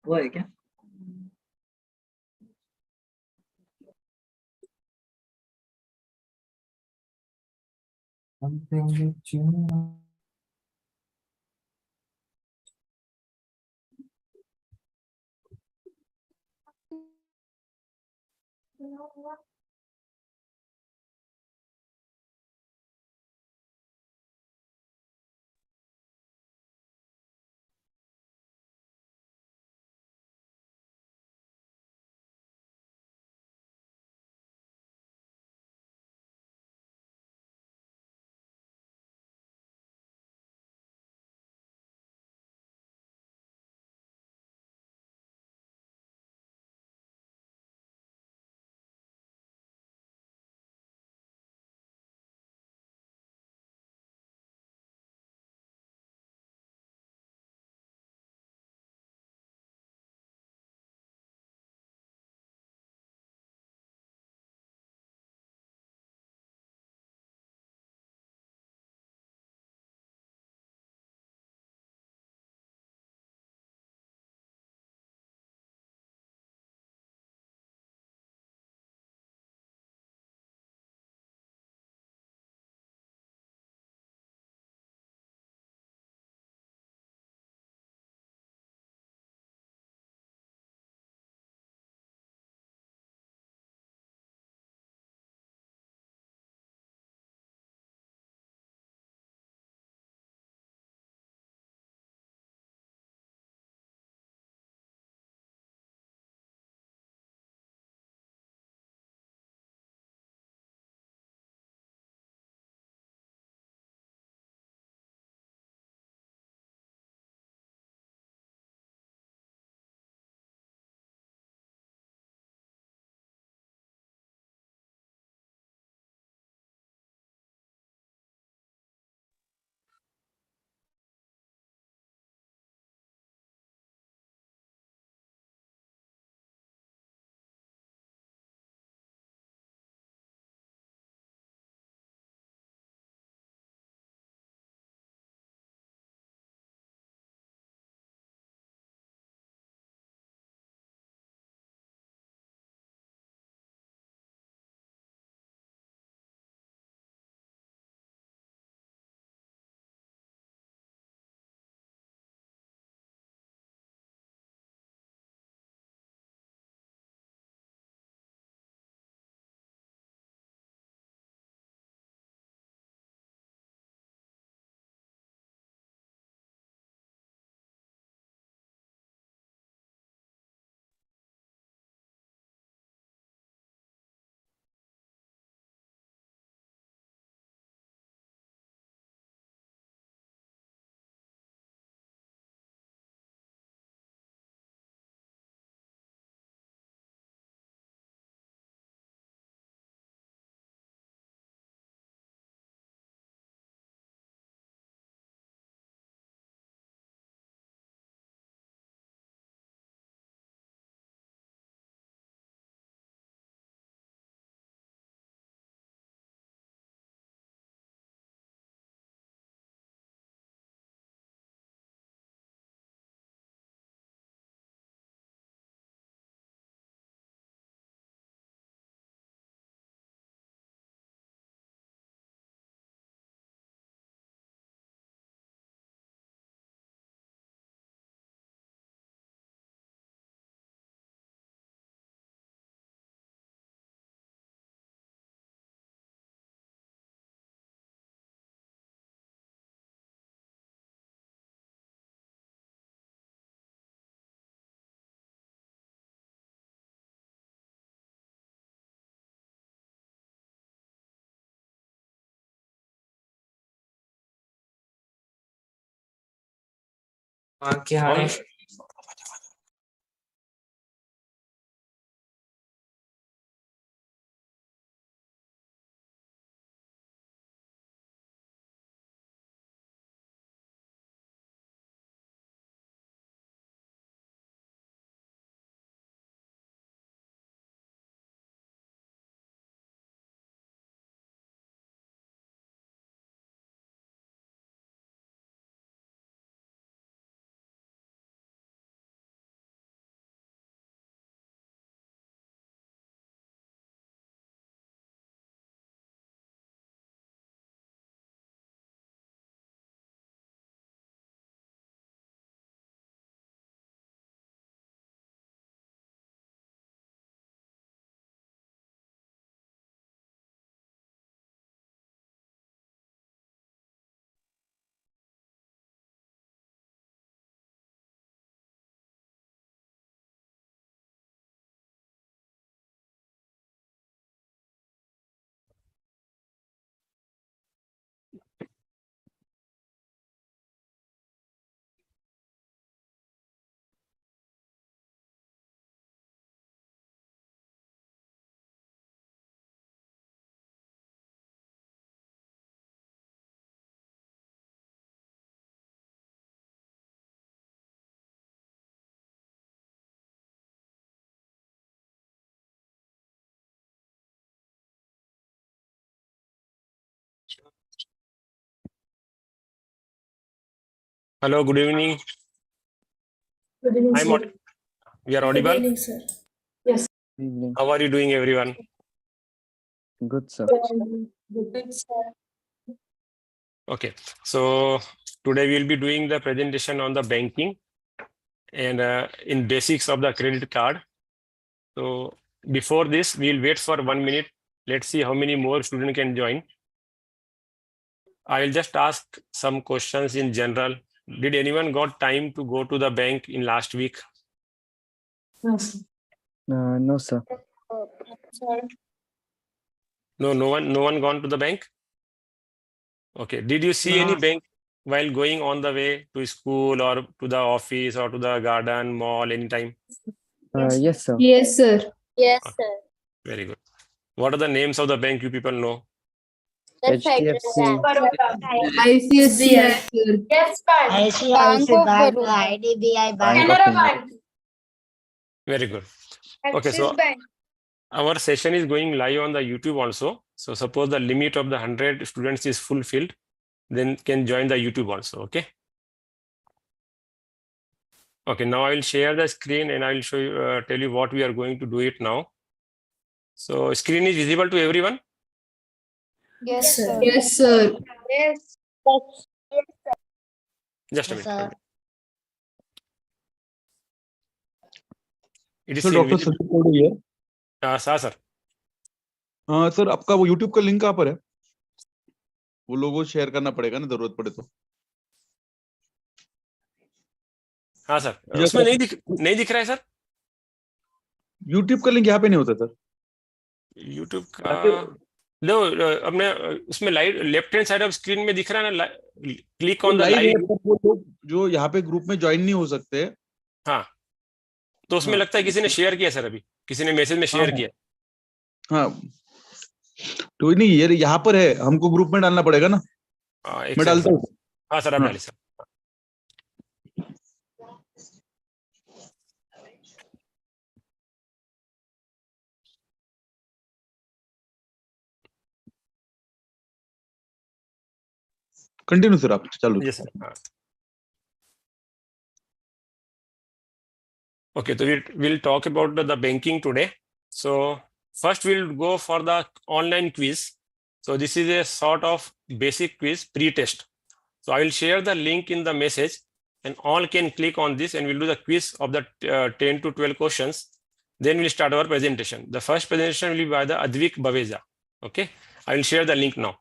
वो है क्या? क्या है? Hello, good evening. Good evening, I'm sir. we are Good audible. evening, sir. Yes. Evening. How are you doing, everyone? Good, sir. Good, sir. Okay, so today we'll be doing the presentation on the banking and in basics of the credit card. So before this, we'll wait for 1 minute. Let's see how many more students can join. I will just ask some questions in general. Did anyone got time to go to the bank in last week? No, sir. No, sir. No, no one gone to the bank. Okay, did you see any No. bank while going on the way to school or to the office or to the garden, mall, anytime? Yes, sir. Yes, sir. Yes, Okay. sir. Very good. What are the names of the bank you people know? That's Federal HDFC. Bank. ICICI, sir. Yes, Bank of Baroda. IDBI Bank. Canara Bank. Very good. Okay, so our session is going live on the YouTube also. So suppose the limit of the 100 students is fulfilled, then can join the YouTube also. Okay. Okay, now I will share the screen and I will show you, tell you what we are going to do it now. So screen is visible to everyone. Yes, sir. Yes, sir. Yes. Just a Yes, minute. sir. It is sir seen doctor visible. Sandeep कोडे है Sir. Sir आपका वो YouTube का link कहाँ पर है वो लोगो share करना पड़ेगा ना जरूरत पड़े तो हाँ सर Yes, उसमें sir. नहीं दिख रहा है सर यूट्यूब का लिंक यहाँ पे नहीं होता सर यूट्यूब का लो अपने उसमें live left hand side of screen में दिख रहा है ना क्लिक ऑन द लाइव है लाइव पर वो लोग जो यहाँ पे ग्रुप में ज्वाइन नहीं हो सकते हाँ तो उसमें हाँ। लगता है किसी ने शेयर किया सर अभी किसी ने मैसेज में शेयर हाँ। किया हाँ तो नहीं ये यहाँ पर है हमको ग्रुप में डालना पड़ेगा ना एक मैं सेकंड डालता सर। हूँ हाँ सर आप हाँ। डालिए सर कंटिन्यू सर आप चालू yes sir Okay, so we'll talk about the banking today. So first we'll go for the online quiz. So this is a sort of basic quiz pre-test. So I will share the link in the message and all can click on this and we'll do the quiz of the 10 to 12 questions. Then we'll start our presentation. The first presentation will be by the Advik Baveja. Okay, I will share the link now.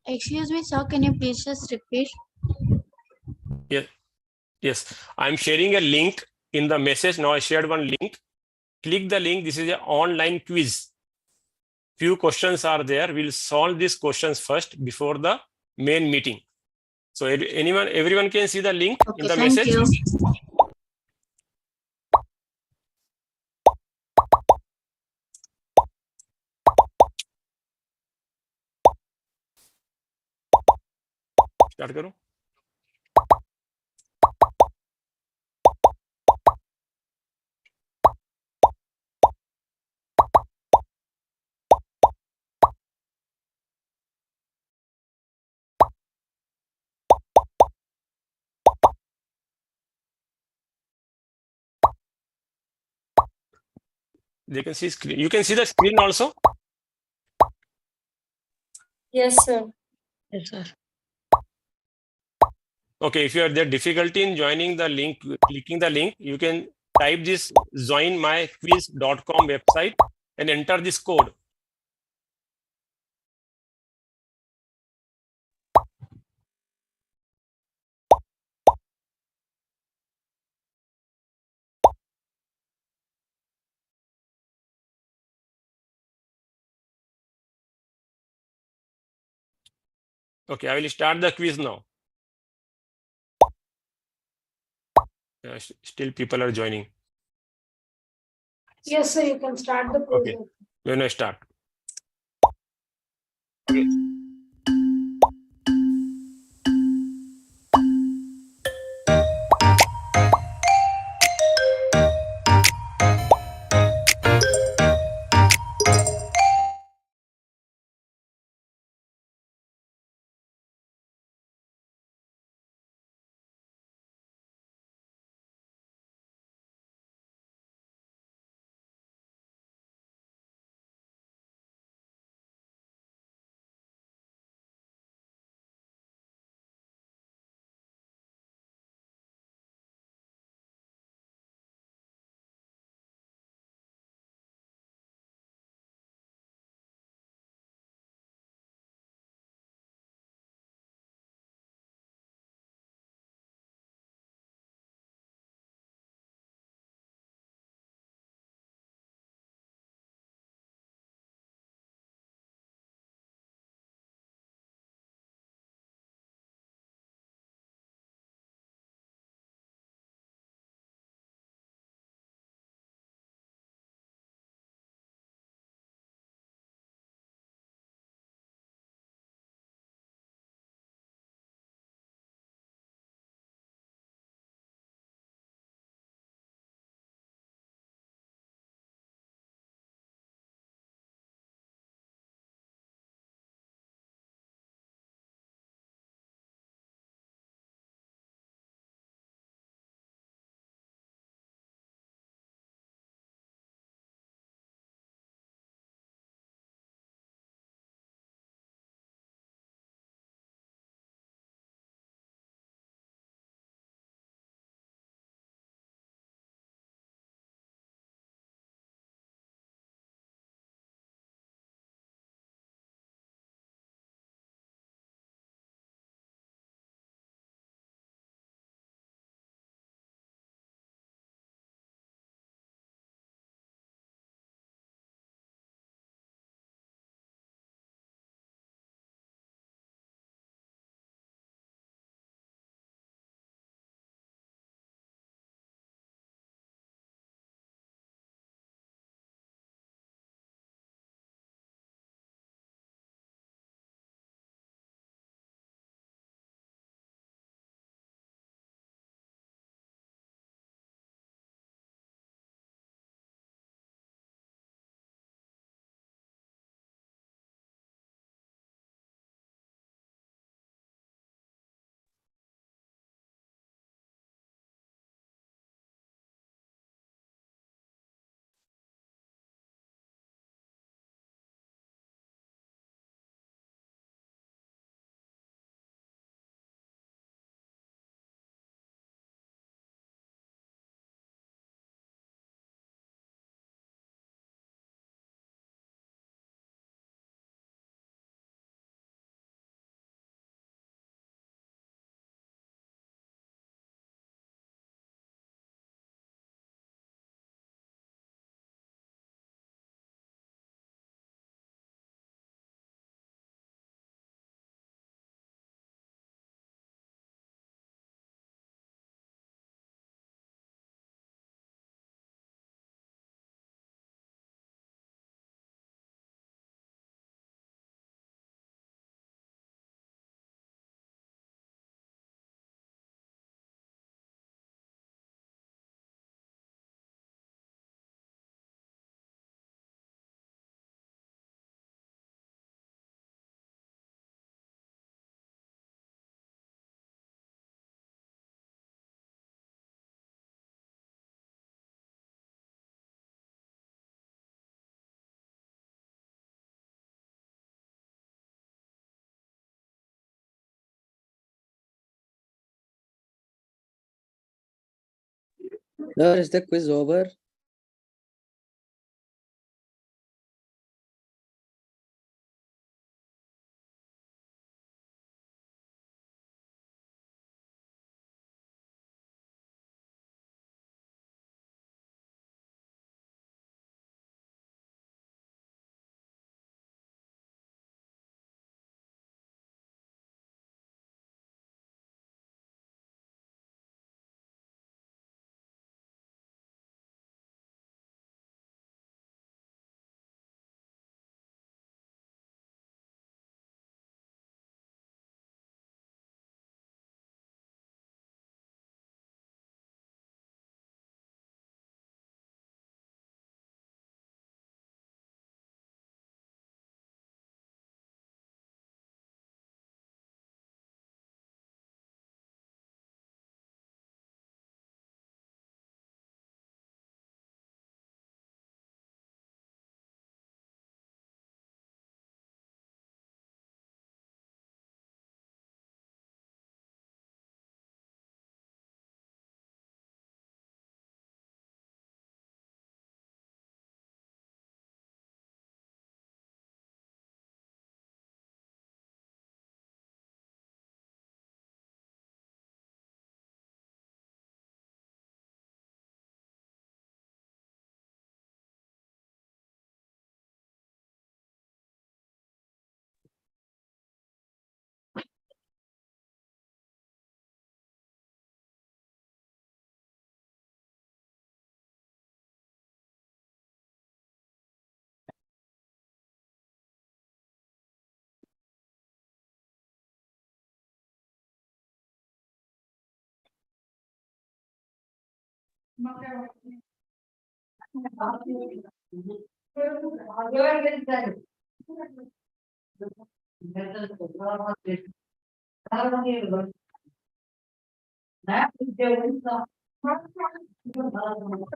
Excuse me, sir. Can you please just repeat? Yes, I'm sharing a link in the message. Now I shared one link. Click the link. This is an online quiz. Few questions are there. We'll solve these questions first before the main meeting. So everyone can see the link in Okay, the thank message. you. Start करो. They can see screen. You can see the screen also. Yes, sir. Yes, sir. Okay, if you are there difficulty in joining the link, clicking the link, you can type this joinmyquiz.com website and enter this code. Okay, I will start the quiz now. Still people are joining. Yes, sir. You can start the quiz. Okay. When I start. Sir, is the quiz over?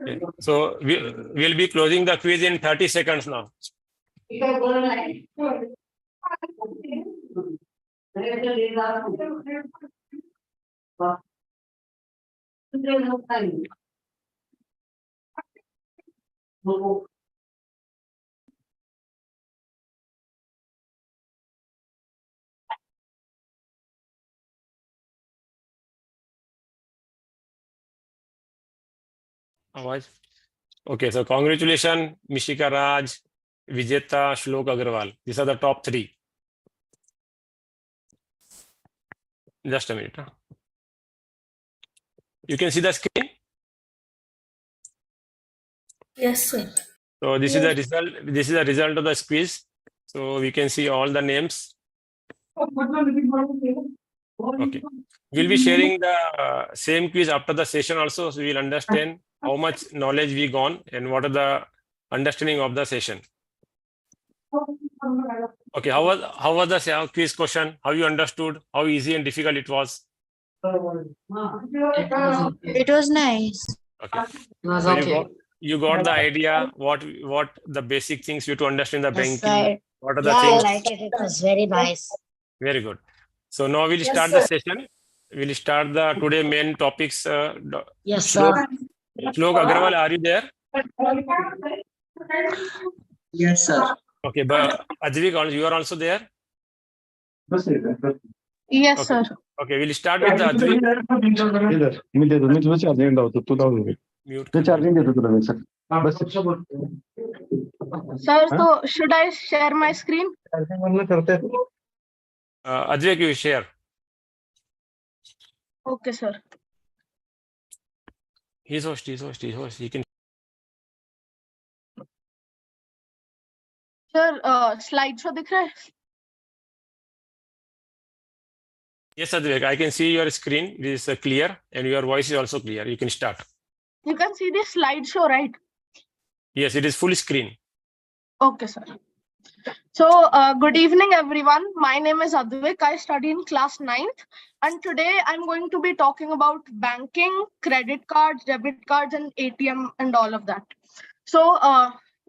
Okay. So we'll be closing the quiz in 30 seconds now. आवाज Okay, so congratulations, Mishika Raj, Vijeta, Shlok Agarwal. These are the top 3. Just a minute. You can see the screen. Yes, sir. So this is the result. This is the result of the quiz. So we can see all the names. Okay. We'll be sharing the same quiz after the session also, so we'll understand how much knowledge we gone and what are the understanding of the session. Okay, how was the quiz question? How you understood? How easy and difficult it was? It was nice. Okay. It was So okay. you got the idea what the basic things you to understand the Yes, banking. sir. What are the Yeah, I things? like it. It was very nice. Very good. So now we'll Yes, start the sir. session. We'll start the today main topics. Yes, sir. Shlok Agarwal, are you there? Yes, sir. Okay, but Advik, you are also there? Yes, Okay. sir. Okay, we'll start with the Advik. Mute. Sir, so should I share my screen? Advik, you share. Okay, sir. He's host. He can. Sir, slideshow दिख रहा है? Yes, Advik, I can see your screen. It is clear and your voice is also clear. You can start. You can see the slideshow, right? Yes, it is full screen. Okay, sir. So, good evening, everyone. My name is Advik. I study in class 9th. And today I'm going to be talking about banking, credit cards, debit cards, and ATM and all of that. So,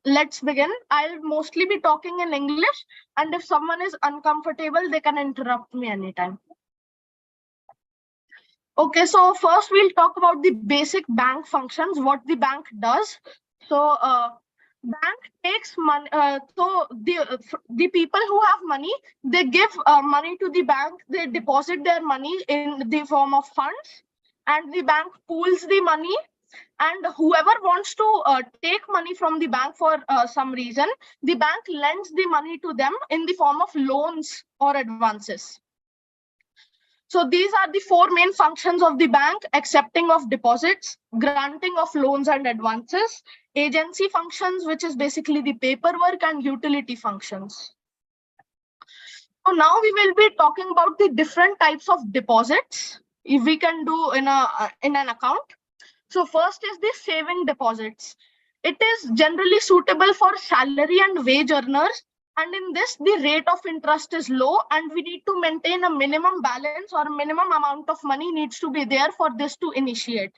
let's begin. I'll mostly be talking in English. And if someone is uncomfortable, they can interrupt me anytime. Okay, so first we'll talk about the basic bank functions, what the bank does. So bank takes money. So the people who have money, they give money to the bank. They deposit their money in the form of funds, and the bank pools the money. And whoever wants to take money from the bank for some reason, the bank lends the money to them in the form of loans or advances. So these are the four main functions of the bank: accepting of deposits, granting of loans and advances, agency functions, which is basically the paperwork, and utility functions. So now we will be talking about the different types of deposits if we can do in an account. So first is the saving deposits. It is generally suitable for salary and wage earners. And in this, the rate of interest is low, and we need to maintain a minimum balance, or minimum amount of money needs to be there for this to initiate.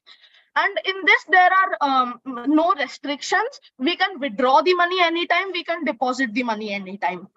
And in this, there are no restrictions. We can withdraw the money anytime, we can deposit the money anytime.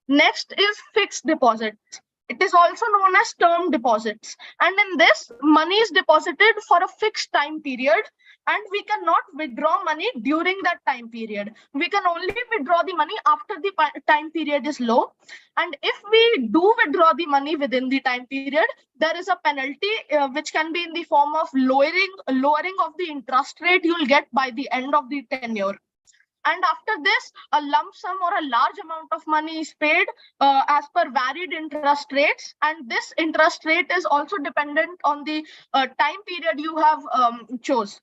Next is fixed deposits. It is also known as term deposits. And in this, money is deposited for a fixed time period, and we cannot withdraw money during that time period. We can only withdraw the money after the time period is low. And if we do withdraw the money within the time period, there is a penalty which can be in the form of lowering of the interest rate you'll get by the end of the tenure. And after this, a lump sum or a large amount of money is paid as per varied interest rates. And this interest rate is also dependent on the time period you have chose.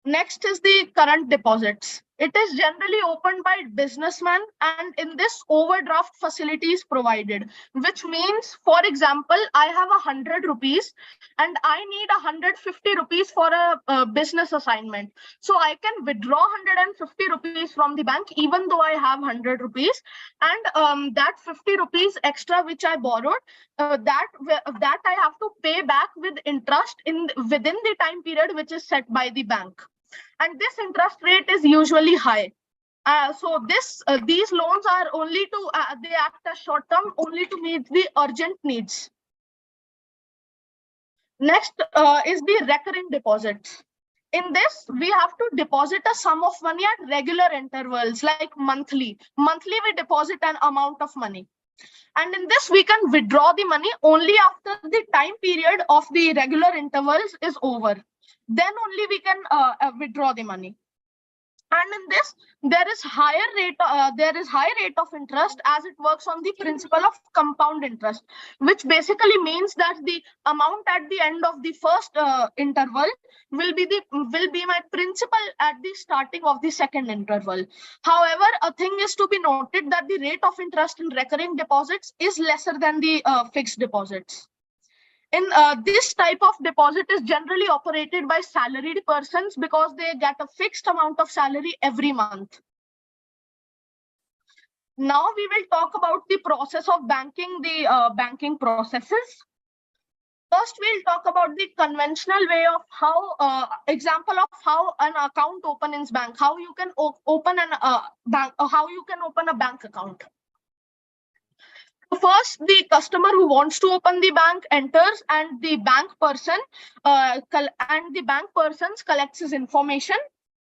Next is the current deposits. It is generally opened by businessmen, and in this, overdraft facility is provided, which means, for example, I have 100 rupees and I need 150 rupees for a business assignment. So I can withdraw 150 rupees from the bank, even though I have 100 rupees. And that 50 rupees extra which I borrowed, that I have to pay back with interest within the time period which is set by the bank. And this interest rate is usually high. So these loans are only to, they act as short term only to meet the urgent needs. Next is the recurring deposits. In this, we have to deposit a sum of money at regular intervals, like monthly. Monthly, we deposit an amount of money. And in this, we can withdraw the money only after the time period of the regular intervals is over. Then only we can withdraw the money. And in this, there is high rate of interest, as it works on the principle of compound interest, which basically means that the amount at the end of the first interval will be my principal at the starting of the second interval. However, a thing is to be noted that the rate of interest in recurring deposits is lesser than the fixed deposits. In this type of deposit is generally operated by salaried persons because they get a fixed amount of salary every month. Now we will talk about the process of banking, the banking processes. First, we'll talk about the conventional way of how, example of how an account opens in bank, how you can open a bank account. First, the customer who wants to open the bank enters, and the bank person collects his information.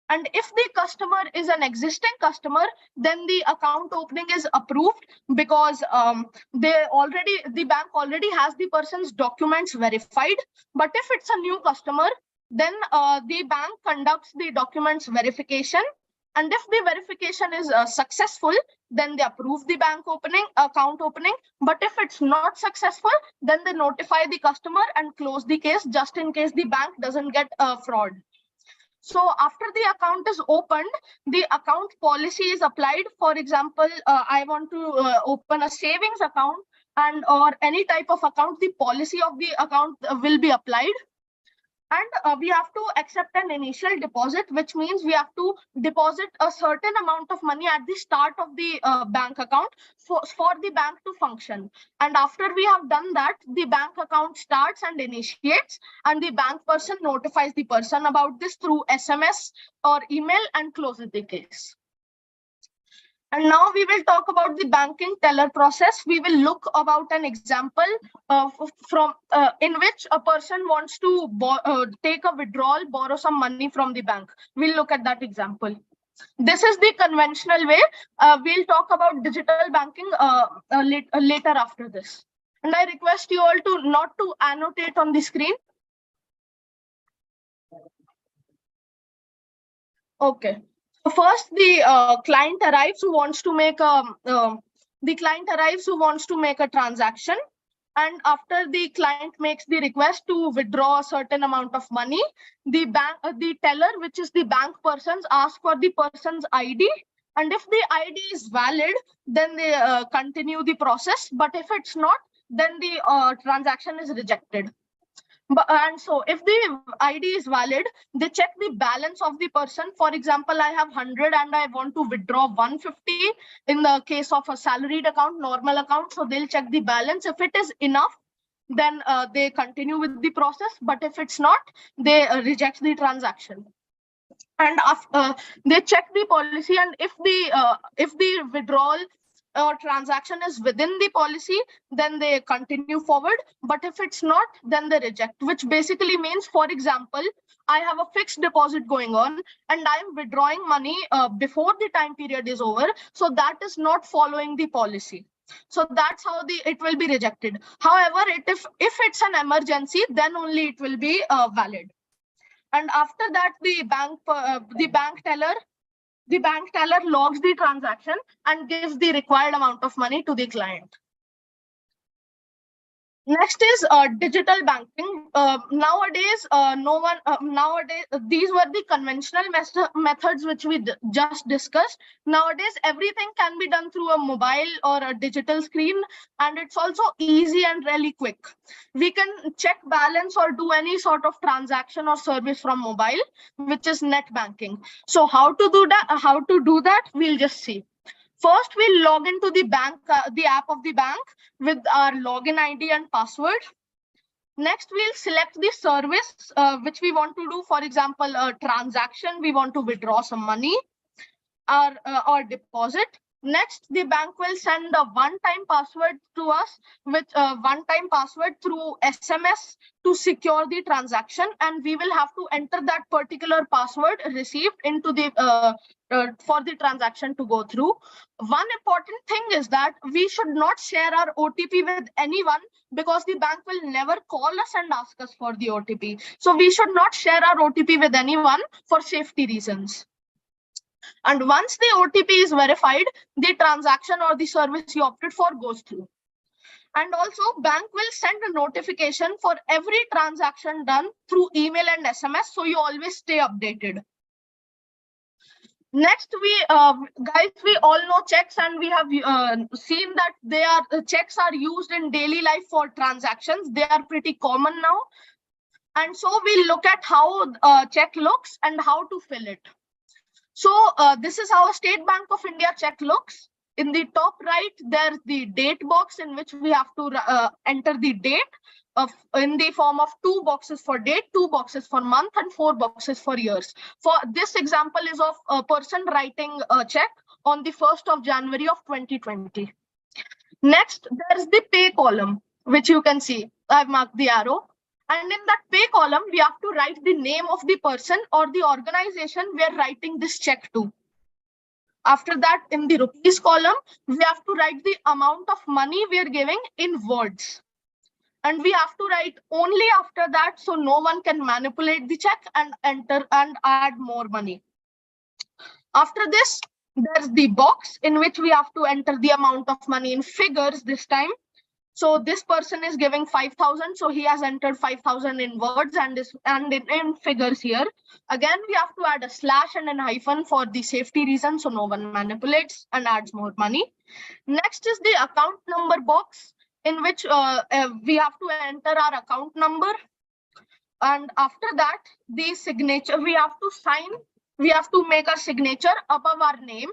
And if the customer is an existing customer, then the account opening is approved because the bank already has the person's documents verified. But if it's a new customer, then the bank conducts the documents verification. And if the verification is successful, then they approve the account opening. But if it's not successful, then they notify the customer and close the case, just in case the bank doesn't get fraud. So after the account is opened, the account policy is applied. For example, I want to open a savings account or any type of account, the policy of the account will be applied. And we have to accept an initial deposit, which means we have to deposit a certain amount of money at the start of the bank account for the bank to function. And after we have done that, the bank account starts and initiates, and the bank person notifies the person about this through SMS or email and closes the case. And now we will talk about the banking teller process. We will look about an example in which a person wants to take a withdrawal, borrow some money from the bank. We'll look at that example. This is the conventional way. We'll talk about digital banking later after this. And I request you all to not to annotate on the screen. Okay. So first, the client arrives who wants to make a transaction, and after the client makes the request to withdraw a certain amount of money, the teller, which is the bank persons, ask for the person's ID, and if the ID is valid, then they continue the process. But if it's not, then the transaction is rejected. And so if the ID is valid, they check the balance of the person. For example, I have 100 and I want to withdraw 150 in the case of a salaried account, normal account. So they'll check the balance. If it is enough, then they continue with the process. But if it's not, they reject the transaction. And they check the policy, and if the withdrawal or transaction is within the policy, then they continue forward. But if it's not, then they reject, which basically means, for example, I have a fixed deposit going on and I'm withdrawing money before the time period is over. So that is not following the policy. So that's how it will be rejected. However, if it's an emergency, then only it will be valid. And after that, the bank teller logs the transaction and gives the required amount of money to the client. Next is digital banking. Nowadays, these were the conventional methods which we just discussed. Nowadays, everything can be done through a mobile or a digital screen, and it's also easy and really quick. We can check balance or do any sort of transaction or service from mobile, which is net banking. So how to do that? We'll just see. First, we'll log into the app of the bank with our login ID and password. Next, we'll select the service which we want to do. For example, a transaction, we want to withdraw some money or deposit. Next, the bank will send a one-time password to us with a one-time password through SMS to secure the transaction, and we will have to enter that particular password received into the for the transaction to go through. One important thing is that we should not share our OTP with anyone, because the bank will never call us and ask us for the OTP. So we should not share our OTP with anyone for safety reasons. And once the OTP is verified, the transaction or the service you opted for goes through. And also, bank will send a notification for every transaction done through email and SMS, so you always stay updated. Next, we all know checks, and we have seen that checks are used in daily life for transactions. They are pretty common now. And so we look at how a check looks and how to fill it. So this is how a State Bank of India check looks. In the top right, there's the date box in which we have to enter the date in the form of 2 boxes for date, 2 boxes for month, and 4 boxes for years. For this example is of a person writing a check on the 1st of January of 2020. Next, there's the pay column, which you can see. I've marked the arrow. And in that pay column, we have to write the name of the person or the organization we are writing this check to. After that, in the rupees column, we have to write the amount of money we are giving in words. And we have to write only after that, so no one can manipulate the check and enter and add more money. After this, there's the box in which we have to enter the amount of money in figures this time. So this person is giving 5,000, so he has entered 5,000 in words and in figures here. Again, we have to add a slash and a hyphen for the safety reason, so no one manipulates and adds more money. Next is the account number box, in which we have to enter our account number. And after that, the signature, we have to sign, we have to make a signature above our name.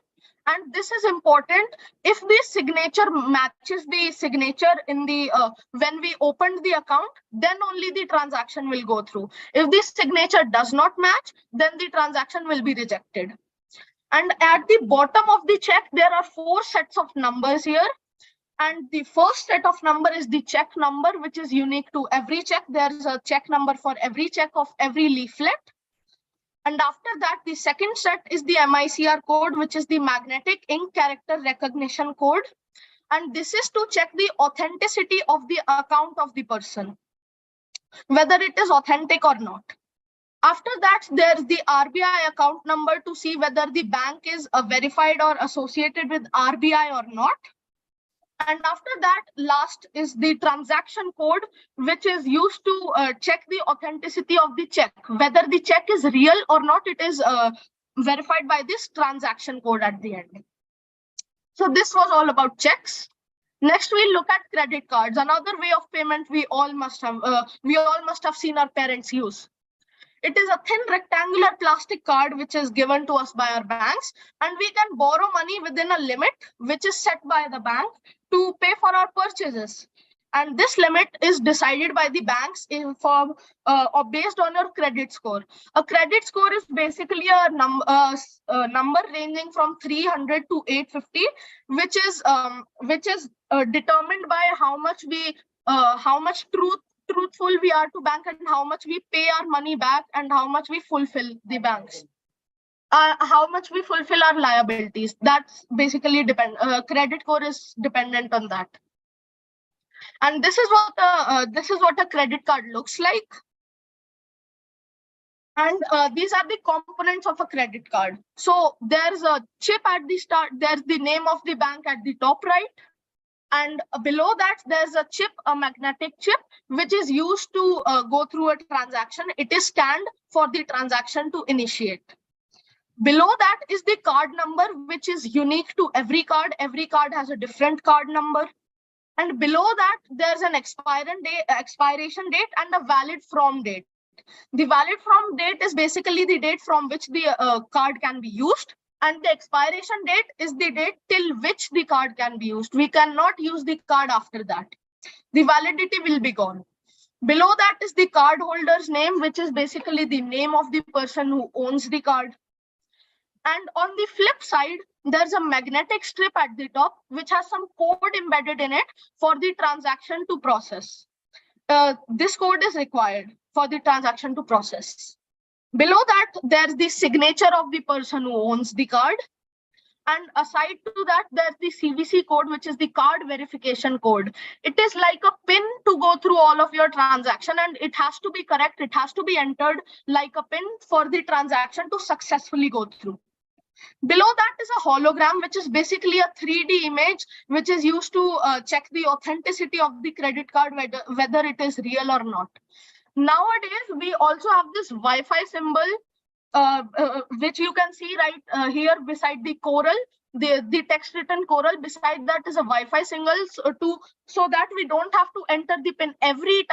And this is important. If the signature matches the signature in the when we opened the account, then only the transaction will go through. If the signature does not match, then the transaction will be rejected. And at the bottom of the check, there are 4 sets of numbers here. And the first set of number is the check number, which is unique to every check. There's a check number for every check of every leaflet. And after that, the second set is the MICR code, which is the magnetic ink character recognition code. And this is to check the authenticity of the account of the person, whether it is authentic or not. After that, there's the RBI account number to see whether the bank is verified or associated with RBI or not. And after that, last is the transaction code, which is used to check the authenticity of the check, whether the check is real or not. It is verified by this transaction code at the end. So this was all about checks. Next, we'll look at credit cards, another way of payment we all must have seen our parents use. It is a thin rectangular plastic card which is given to us by our banks, and we can borrow money within a limit which is set by the bank to pay for our purchases. And this limit is decided by the banks in form or based on your credit score. A credit score is basically a number ranging from 300 to 850, which is determined by how much truthful we are to bank and how much we pay our money back and how much we fulfill the banks. How much we fulfill our liabilities. That's basically credit score is dependent on that. And this is what a credit card looks like. And these are the components of a credit card. So there's a chip at the start. There's the name of the bank at the top right. And below that, there's a chip, a magnetic chip, which is used to go through a transaction. It is scanned for the transaction to initiate. Below that is the card number, which is unique to every card. Every card has a different card number. And below that, there's an expiration date and a valid from date. The valid from date is basically the date from which the card can be used. And the expiration date is the date till which the card can be used. We cannot use the card after that. The validity will be gone. Below that is the card holder's name, which is basically the name of the person who owns the card. And on the flip side, there's a magnetic strip at the top, which has some code embedded in it for the transaction to process. This code is required for the transaction to process. Below that, there's the signature of the person who owns the card. And aside to that, there's the CVC code, which is the card verification code. It is like a PIN to go through all of your transaction, and it has to be correct. It has to be entered like a PIN for the transaction to successfully go through. Below that is a hologram, which is basically a 3D image, which is used to check the authenticity of the credit card, whether it is real or not. Nowadays, we also have this Wi-Fi symbol, which you can see right here beside the coral, the text written coral. Beside that is a Wi-Fi signal so that we don't have to enter the PIN every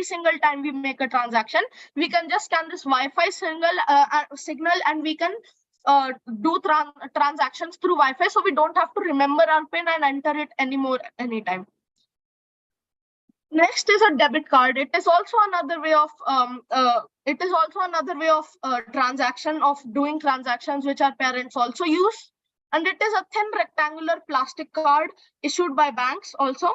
single time we make a transaction. We can just scan this Wi-Fi signal and we can do transactions through Wi-Fi, so we don't have to remember our PIN and enter it anymore anytime. Next is a debit card. It is also another way of transaction, of doing transactions, which our parents also use. And it is a thin rectangular plastic card issued by banks also.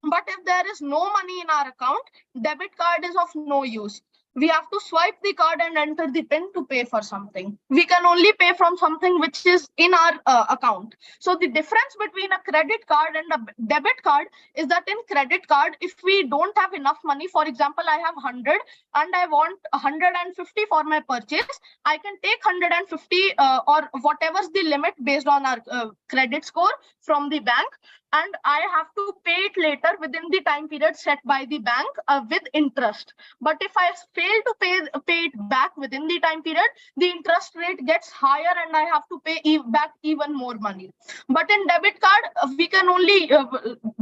But if there is no money in our account, debit card is of no use. We have to swipe the card and enter the PIN to pay for something. We can only pay from something which is in our account. So the difference between a credit card and a debit card is that in credit card, if we don't have enough money, for example, I have 100 and I want 150 for my purchase, I can take 150 or whatever's the limit based on our credit score from the bank, and I have to pay it later within the time period set by the bank with interest. But if I fail to pay it back within the time period, the interest rate gets higher and I have to pay back even more money. But in debit card, we can only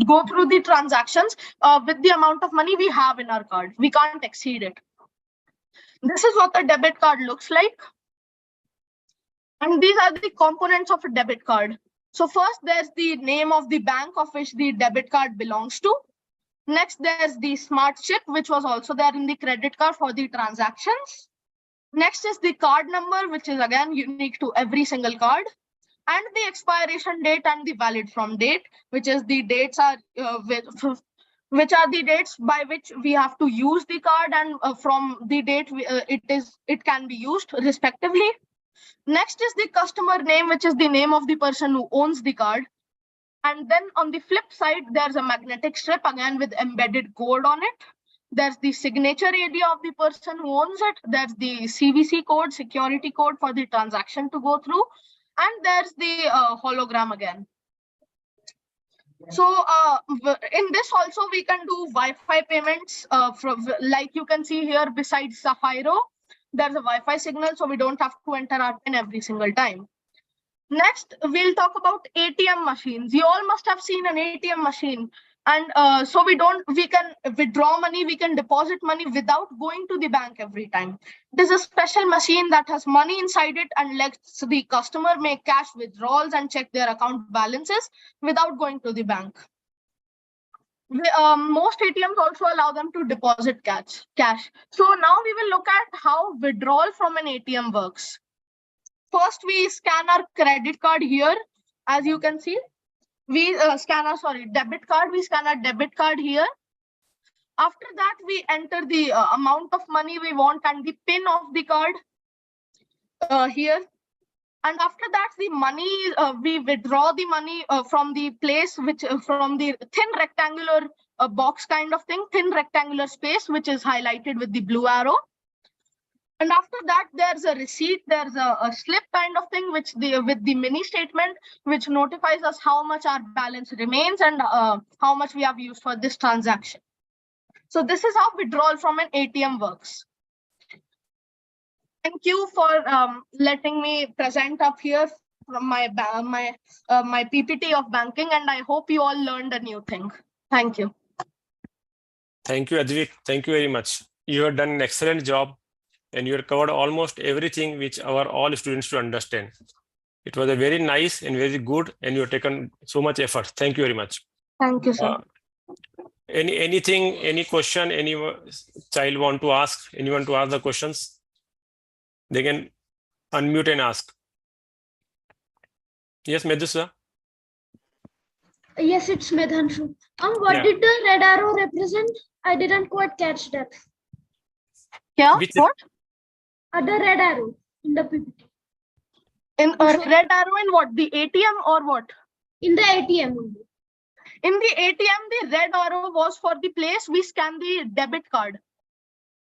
go through the transactions with the amount of money we have in our card. We can't exceed it. This is what a debit card looks like. And these are the components of a debit card. So first, there's the name of the bank of which the debit card belongs to. Next, there's the smart chip, which was also there in the credit card for the transactions. Next is the card number, which is again unique to every single card, and the expiration date and the valid from date, which is the dates are which are the dates by which we have to use the card, and from the date it can be used respectively. Next is the customer name, which is the name of the person who owns the card. And then on the flip side, there's a magnetic strip again with embedded code on it. There's the signature area of the person who owns it. There's the CVC code, security code for the transaction to go through. And there's the hologram again. So in this also we can do Wi-Fi payments like you can see here beside Sapphiro. There's a Wi-Fi signal, so we don't have to enter our PIN every single time. Next, we'll talk about ATM machines. You all must have seen an ATM machine. And so we can withdraw money, we can deposit money without going to the bank every time. There's a special machine that has money inside it and lets the customer make cash withdrawals and check their account balances without going to the bank. Most ATMs also allow them to deposit cash. So now we will look at how withdrawal from an ATM works. First, we scan our credit card here. As you can see, we scan our debit card. We scan our debit card here. After that, we enter the amount of money we want and the PIN of the card here. And after that, the money, we withdraw the money from the place, from the thin rectangular box kind of thing, thin rectangular space, which is highlighted with the blue arrow. And after that, there's a receipt, there's a slip kind of thing, with the mini statement, which notifies us how much our balance remains and how much we have used for this transaction. So this is how withdrawal from an ATM works. Thank you for letting me present up here from my PPT of banking, and I hope you all learned a new thing. Thank you. Thank you, Advik. Thank you very much. You have done an excellent job, and you have covered almost everything which our all students to understand. It was a very nice and very good, and you have taken so much effort. Thank you very much. Thank you, sir. Any question, any child want to ask? Anyone to ask the questions? They can unmute and ask. Yes, Medusa. Yes, it's Medhanshu. What Yeah. did the red arrow represent? I didn't quite catch that. Yeah, Which- what? The red arrow in the PPT. In red arrow in what? The ATM or what? In the ATM only. In the ATM, the red arrow was for the place we scan the debit card.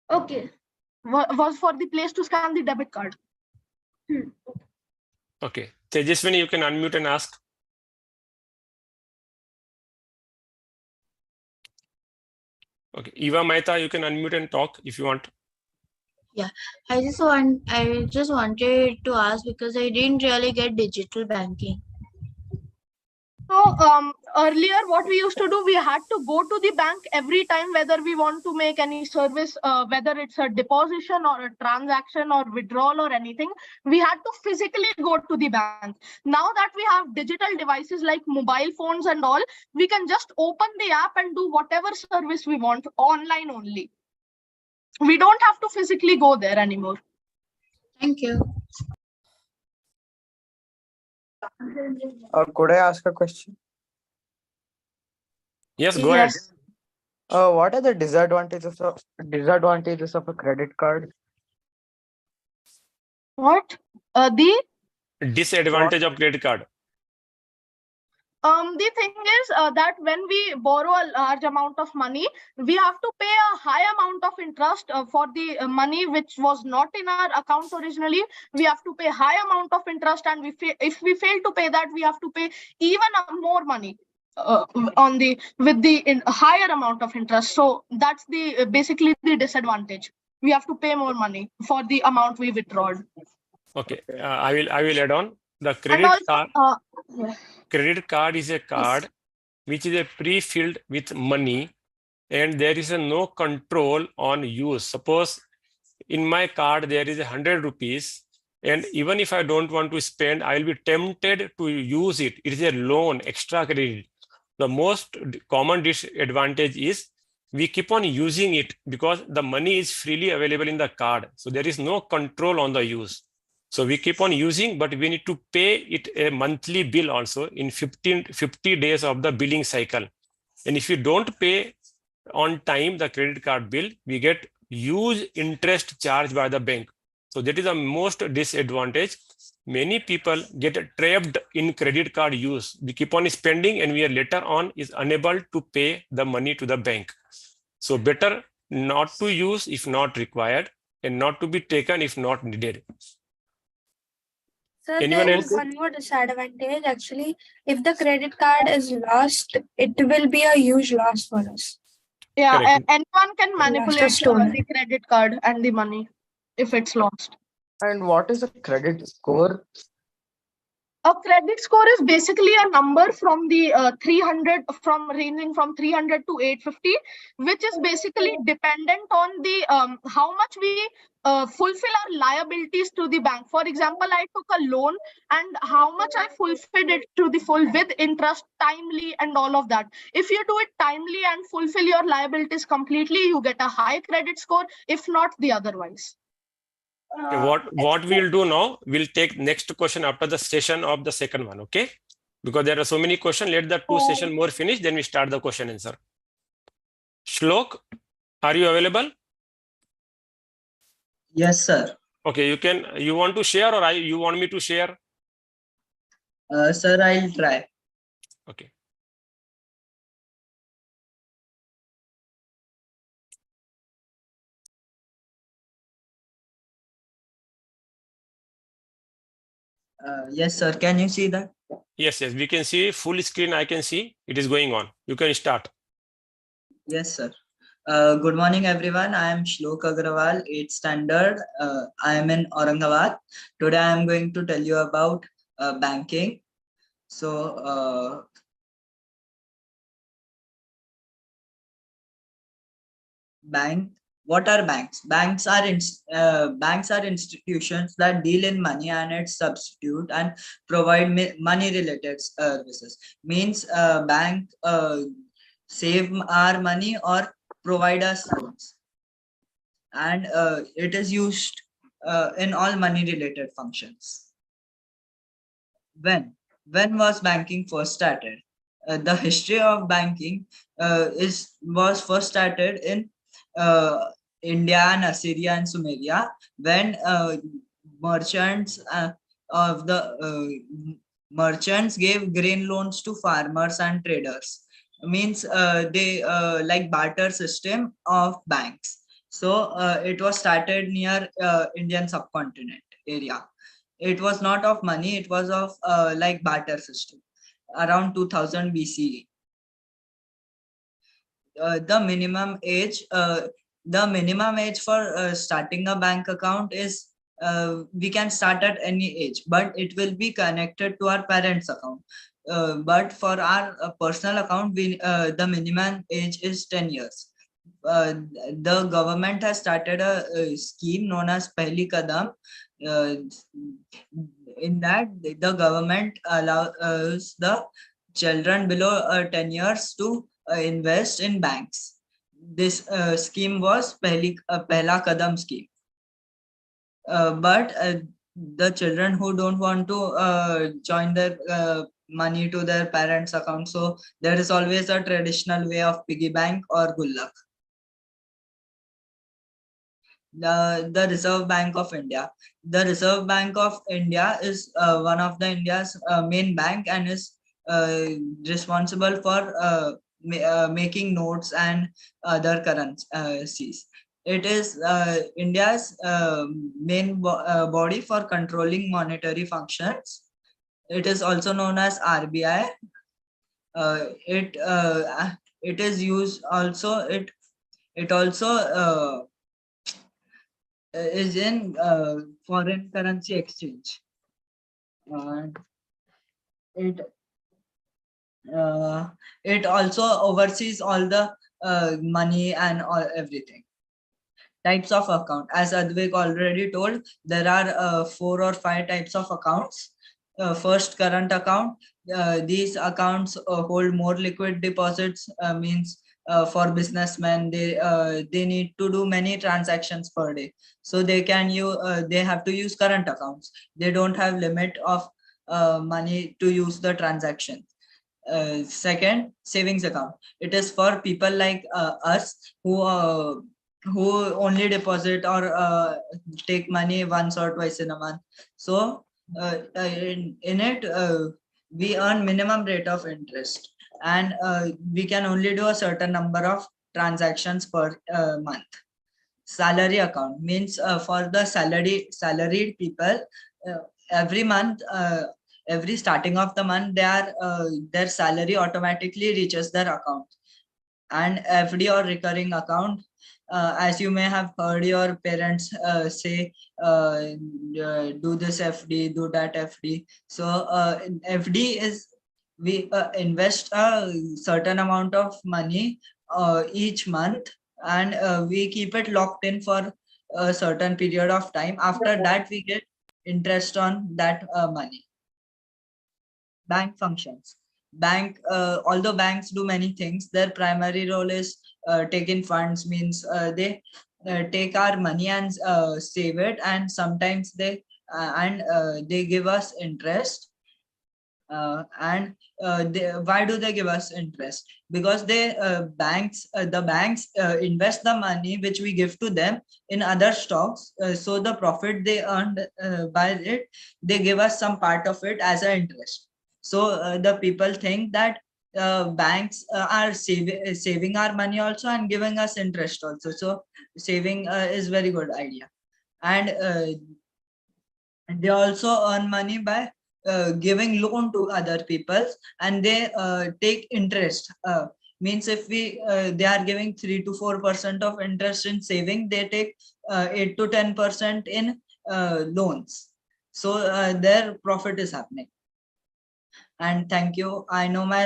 Okay. Was for the place to scan the debit card. Okay. Tejaswini, you can unmute and ask. Okay. Eva Mehta, you can unmute and talk if you want. I just wanted to ask because I didn't really get digital banking. So earlier, what we used to do, we had to go to the bank every time, whether we want to make any service, whether it's a deposition or a transaction or withdrawal or anything, we had to physically go to the bank. Now that we have digital devices like mobile phones and all, we can just open the app and do whatever service we want online only. We don't have to physically go there anymore. Thank you. Could I ask a question? Yes, go ahead. Yes. What are the disadvantages of a credit card? What? The Disadvantage of credit card. The thing is that when we borrow a large amount of money, we have to pay a high amount of interest for the money which was not in our account originally. We have to pay high amount of interest, and if we fail to pay that, we have to pay even more money with the higher amount of interest. So that's the basically the disadvantage. We have to pay more money for the amount we withdrawed. Okay. I will add on the And credit also, card. yeah. Credit card is a card which is a pre-filled with money, and there is no control on use. Suppose in my card there is 100 rupees, and even if I don't want to spend, I will be tempted to use it. It is a loan, extra credit. The most common disadvantage is we keep on using it because the money is freely available in the card. So there is no control on the use. So we keep on using, but we need to pay it a monthly bill also in 50 days of the billing cycle. And if you don't pay on time the credit card bill, we get huge interest charged by the bank. So that is the most disadvantage. Many people get trapped in credit card use. We keep on spending and we are later on is unable to pay the money to the bank. So better not to use if not required and not to be taken if not needed. Sir, Anyone there else? is one more disadvantage. Actually, if the credit card is lost, it will be a huge loss for us. Yeah, Correct. anyone can manipulate stolen. the credit card and the money if it's lost. And what is a credit score? A credit score is basically a number from the 300, ranging from 300 to 850, which is basically dependent on the how much we fulfill our liabilities to the bank. For example, I took a loan and how much I fulfilled it to the full with interest, timely, and all of that. If you do it timely and fulfill your liabilities completely, you get a high credit score. If not, the otherwise. Okay, what we'll do now, we'll take next question after the session of the second one, okay? Because there are so many questions, let the two session more finish, then we start the question answer. Shlok, are you available? Yes, sir. Okay, you want to share or you want me to share? Sir, I'll try. Okay. Yes, sir. Can you see that? Yes, we can see full screen. I can see it is going on. You can start. Yes, sir. Good morning, everyone. I am Shlok Agrawal, 8th standard. I am in Aurangabad. Today, I am going to tell you about banking. So, what are banks? Banks are institutions that deal in money and its substitute and provide money related services. Means bank save our money or provide us loans, and it is used in all money related functions. When was banking first started? The history of banking was first started in India and Assyria and Sumeria, when merchants gave grain loans to farmers and traders. Means they like barter system of banks. So it was started near Indian subcontinent area. It was not of money, it was of like barter system around 2000 BCE. The minimum age for starting a bank account is we can start at any age, but it will be connected to our parents' account. But for our personal account, the minimum age is 10 years. The government has started a scheme known as Pehli Kadam. In that, the government allows the children below 10 years to invest in banks. This scheme was Pehla Kadam scheme. But the children who don't want to join their money to their parents' account, so there is always a traditional way of piggy bank or gullak. The Reserve Bank of India. The Reserve Bank of India is one of the India's main bank and is responsible for making notes and other currencies. It is India's main body for controlling monetary functions. It is also known as RBI. It is used also. It also is in foreign currency exchange. It also oversees all the money and everything. Types of account. As Advik already told, there are 4 or 5 types of accounts. First, current account. These accounts hold more liquid deposits, means for businessmen, they need to do many transactions per day, so they have to use current accounts. They don't have limit of money to use the transaction. Second, savings account. It is for people like us who only deposit or take money once or twice in a month. So in it, we earn minimum rate of interest, and we can only do a certain number of transactions per month. Salary account means for the salaried people, every month, every starting of the month, their salary automatically reaches their account. And FD or recurring account, as you may have heard your parents say, do this FD, do that FD. So FD is we invest a certain amount of money each month, and we keep it locked in for a certain period of time. After that, we get interest on that money. Bank functions. Although banks do many things, their primary role is taking funds, means they take our money and save it, and sometimes they give us interest. Why do they give us interest? Because the banks invest the money which we give to them in other stocks, so the profit they earned by it, they give us some part of it as an interest. So the people think that banks are saving our money also and giving us interest also. So saving is very good idea. And they also earn money by giving loan to other people, and they take interest. Means if they are giving 3 to 4% of interest in saving, they take 8 to 10% in loans. So their profit is happening. And thank you. I know my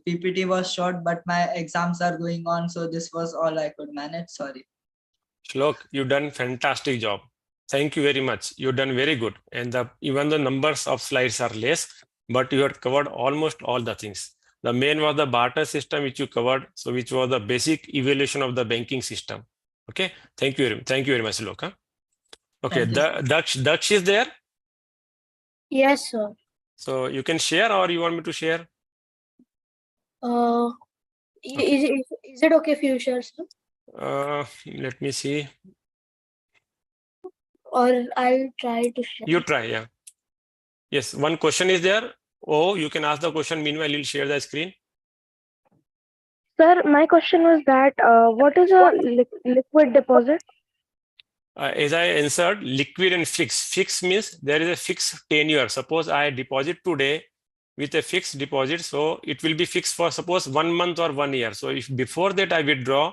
PPT was short, but my exams are going on, so this was all I could manage. Sorry. Shlok, you've done fantastic job. Thank you very much. You've done very good. And even the numbers of slides are less, but you had covered almost all the things. The main was the barter system, which you covered. So which was the basic evaluation of the banking system. Okay. Thank you very much, Shlok. Huh? Okay. Daksh is there? Yes, sir. So you can share, or you want me to share? Is it okay if you share, sir? Let me see. Or I'll try to share. You try, yeah. Yes, one question is there. Oh, you can ask the question. Meanwhile, you'll share the screen. Sir, my question was that what is a liquid deposit? As I answered, liquid and fixed. Fixed means there is a fixed tenure. Suppose I deposit today with a fixed deposit, so it will be fixed for suppose 1 month or 1 year. So if before that I withdraw,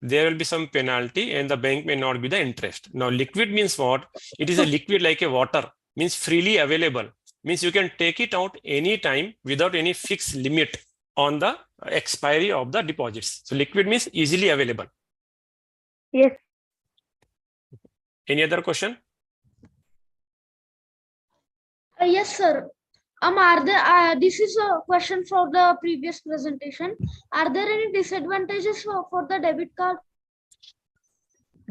there will be some penalty and the bank may not be the interest. Now liquid means what? It is a liquid like a water, means freely available. Means you can take it out anytime without any fixed limit on the expiry of the deposits. So liquid means easily available. Yes. Any other question? Yes, sir. Are there, this is a question for the previous presentation. Are there any disadvantages for the debit card?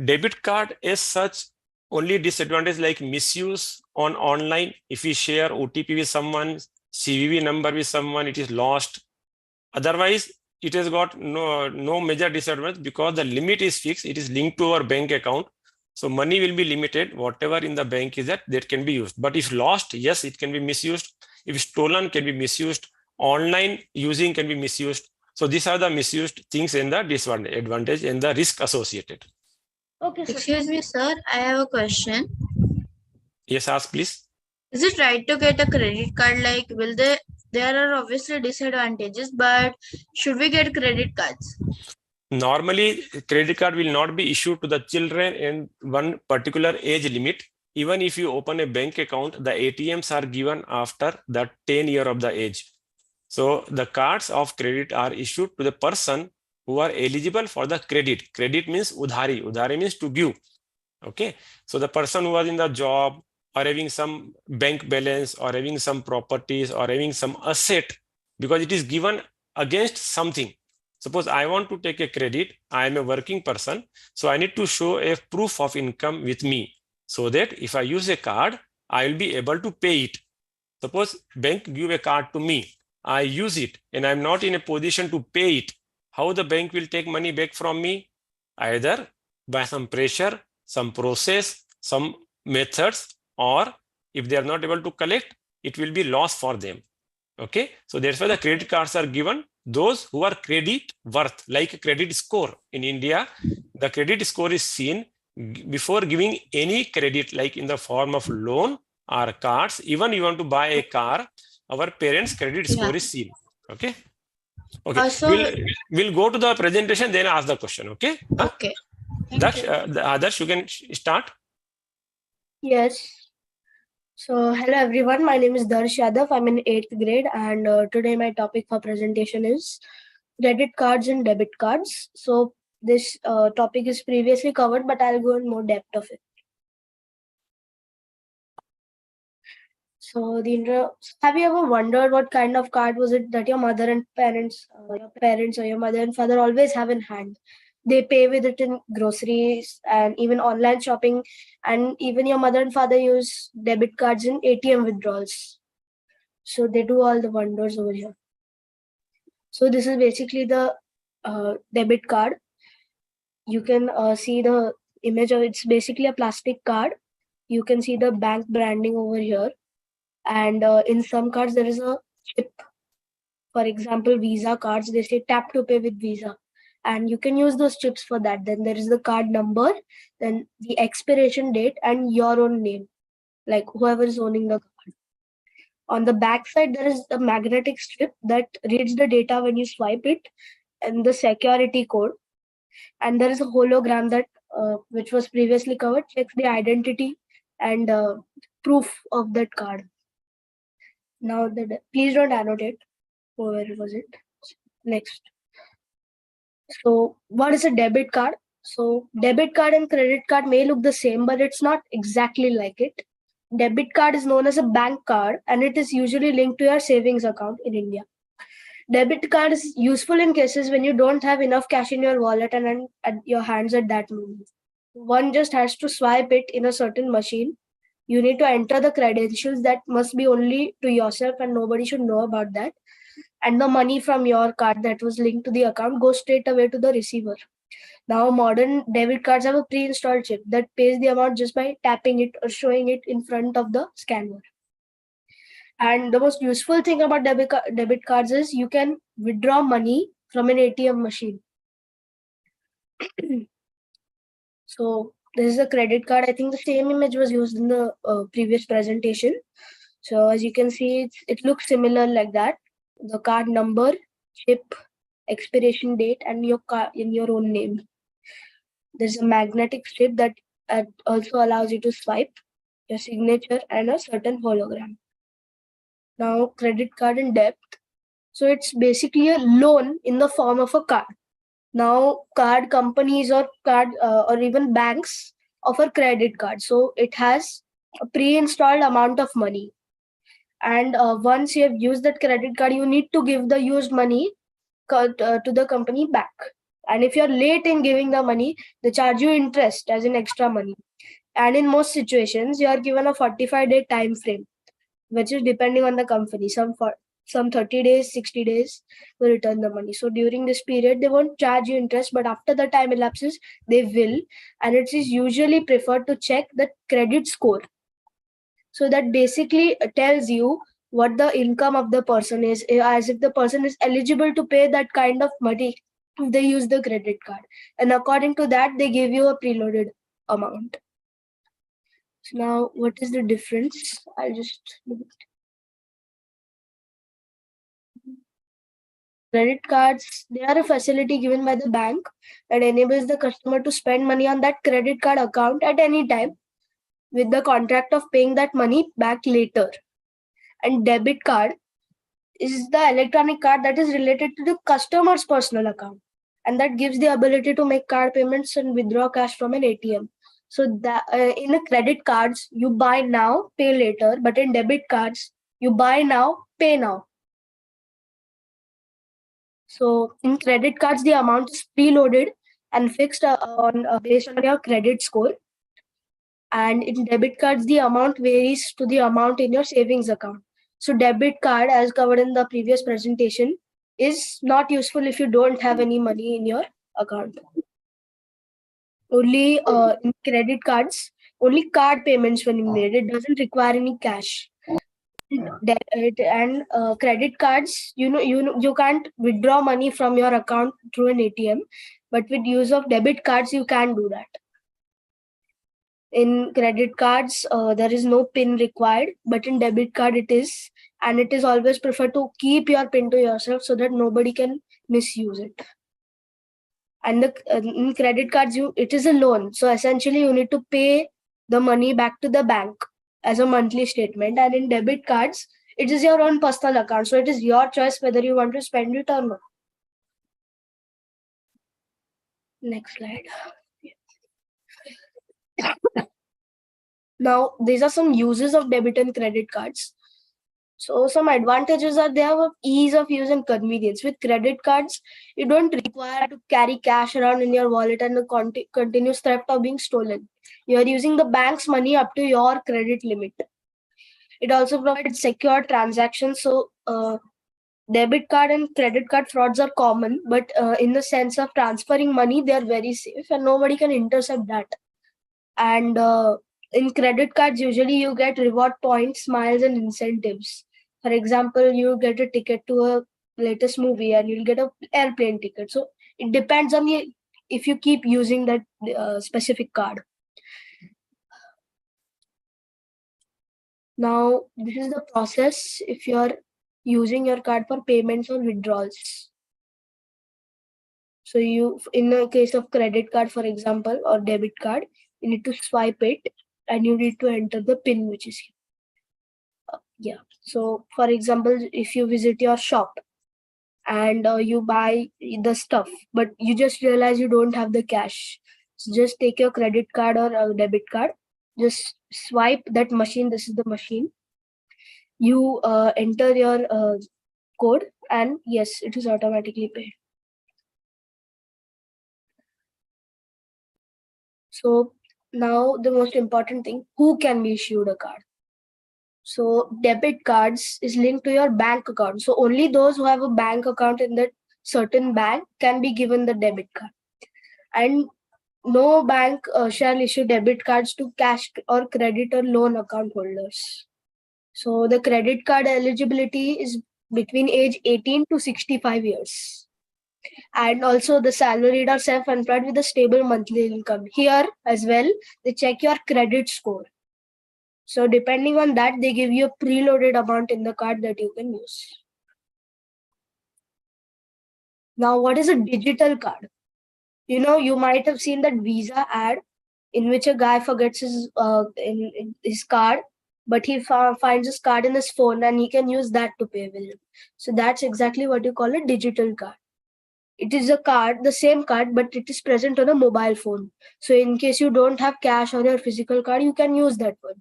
Debit card is such only disadvantage like misuse on online. If we share OTP with someone, CVV number with someone, it is lost. Otherwise, it has got no major disadvantage because the limit is fixed. It is linked to our bank account. So money will be limited. Whatever in the bank is that can be used. But if lost, yes, it can be misused. If stolen, can be misused. Online using can be misused. So these are the misused things and the disadvantage and the risk associated. Okay, sir. Excuse me, sir. I have a question. Yes, ask please. Is it right to get a credit card? Like, there are obviously disadvantages, but should we get credit cards? Normally, credit card will not be issued to the children in one particular age limit. Even if you open a bank account, the ATMs are given after the 10 year of the age. So the cards of credit are issued to the person who are eligible for the credit. Credit means udhari. Udhari means to give. Okay. So the person who was in the job or having some bank balance or having some properties or having some asset, because it is given against something. Suppose I want to take a credit, I am a working person, so I need to show a proof of income with me so that if I use a card, I will be able to pay it. Suppose bank give a card to me, I use it and I'm not in a position to pay it. How the bank will take money back from me? Either by some pressure, some process, some methods, or if they are not able to collect, it will be loss for them. Okay, so that's why the credit cards are given those who are credit worth, like a credit score. In India, the credit score is seen before giving any credit, like in the form of loan or cards. Even you want to buy a car, our parents' credit score is seen. Okay. Okay. We'll go to the presentation, then ask the question. Okay. Okay. Adarsh, you can start. Yes. So, hello everyone. My name is Darsh Yadav. I'm in 8th grade, and today my topic for presentation is credit cards and debit cards. So, this topic is previously covered, but I'll go in more depth of it. So, have you ever wondered what kind of card was it that your mother and parents, or your mother and father always have in hand? They pay with it in groceries and even online shopping, and even your mother and father use debit cards in ATM withdrawals. So they do all the wonders over here. So this is basically the debit card. You can see the image of it's basically a plastic card. You can see the bank branding over here. And in some cards, there is a chip. For example, Visa cards, they say tap to pay with Visa. And you can use those chips for that. Then there is the card number, then the expiration date, and your own name, like whoever is owning the card. On the back side, there is a magnetic strip that reads the data when you swipe it, and the security code. And there is a hologram that, which was previously covered, checks the identity and proof of that card. Now, please don't annotate. Where was it? Next. So what is a debit card? So debit card and credit card may look the same, but it's not exactly like it. Debit card is known as a bank card, and it is usually linked to your savings account in India. Debit card is useful in cases when you don't have enough cash in your wallet and at your hands at that moment. One just has to swipe it in a certain machine. You need to enter the credentials that must be only to yourself, and nobody should know about that. And the money from your card that was linked to the account goes straight away to the receiver. Now, modern debit cards have a pre-installed chip that pays the amount just by tapping it or showing it in front of the scanner. And the most useful thing about debit cards is you can withdraw money from an ATM machine. So this is a credit card. I think the same image was used in the previous presentation. So as you can see, it looks similar like that. The card number, chip, expiration date, and your card in your own name. There's a magnetic strip that also allows you to swipe, your signature, and a certain hologram. Now, credit card in depth. So it's basically a loan in the form of a card. Now, card companies or or even banks offer credit cards. So it has a pre-installed amount of money. And once you have used that credit card, you need to give the used money to the company back. And if you're late in giving the money, they charge you interest as in extra money. And in most situations, you are given a 45-day time frame, which is depending on the company. Some 30 days, 60 days to return the money. So during this period, they won't charge you interest, but after the time elapses, they will. And it is usually preferred to check the credit score. So that basically tells you what the income of the person is, as if the person is eligible to pay that kind of money if they use the credit card. And according to that, they give you a preloaded amount. So now, what is the difference? I'll just look at it. Credit cards, they are a facility given by the bank that enables the customer to spend money on that credit card account at any time, with the contract of paying that money back later. And debit card is the electronic card that is related to the customer's personal account, and that gives the ability to make card payments and withdraw cash from an ATM. So that in a credit cards, you buy now, pay later, but in debit cards, you buy now, pay now. So in credit cards, the amount is preloaded and fixed based on your credit score. And in debit cards, the amount varies to the amount in your savings account. So debit card, as covered in the previous presentation, is not useful if you don't have any money in your account. Only in credit cards, only card payments when made. It doesn't require any cash. And credit cards, you can't withdraw money from your account through an ATM, but with use of debit cards, you can do that. In credit cards, there is no PIN required, but in debit card it is, and it is always preferred to keep your PIN to yourself so that nobody can misuse it. And in credit cards, it is a loan, so essentially you need to pay the money back to the bank as a monthly statement. And in debit cards, it is your own personal account, so it is your choice whether you want to spend it or not. Next slide. Now, these are some uses of debit and credit cards. So some advantages are they have ease of use and convenience. With credit cards, you don't require to carry cash around in your wallet and the continuous theft of being stolen. You are using the bank's money up to your credit limit. It also provides secure transactions. So debit card and credit card frauds are common, but in the sense of transferring money, they are very safe and nobody can intercept that. And in credit cards, usually you get reward points, miles, and incentives. For example, you get a ticket to a latest movie and you'll get an airplane ticket. So it depends on if you keep using that specific card. Now, this is the process if you're using your card for payments or withdrawals. So in the case of credit card, for example, or debit card, you need to swipe it and you need to enter the PIN, which is here. So for example, if you visit your shop and you buy the stuff, but you just realize you don't have the cash. So just take your credit card or a debit card, just swipe that machine. This is the machine. You enter your code and yes, it is automatically paid. So now the most important thing, who can be issued a card? So debit cards is linked to your bank account. So only those who have a bank account in that certain bank can be given the debit card. And no bank shall issue debit cards to cash or credit or loan account holders. So the credit card eligibility is between age 18 to 65 years. And also the salaried or self-employed with a stable monthly income. Here as well, they check your credit score. So depending on that, they give you a preloaded amount in the card that you can use. Now, what is a digital card? You might have seen that Visa ad in which a guy forgets his card, but he finds his card in his phone and he can use that to pay with it. So that's exactly what you call a digital card. It is a card, the same card, but it is present on a mobile phone. So in case you don't have cash on your physical card, you can use that one.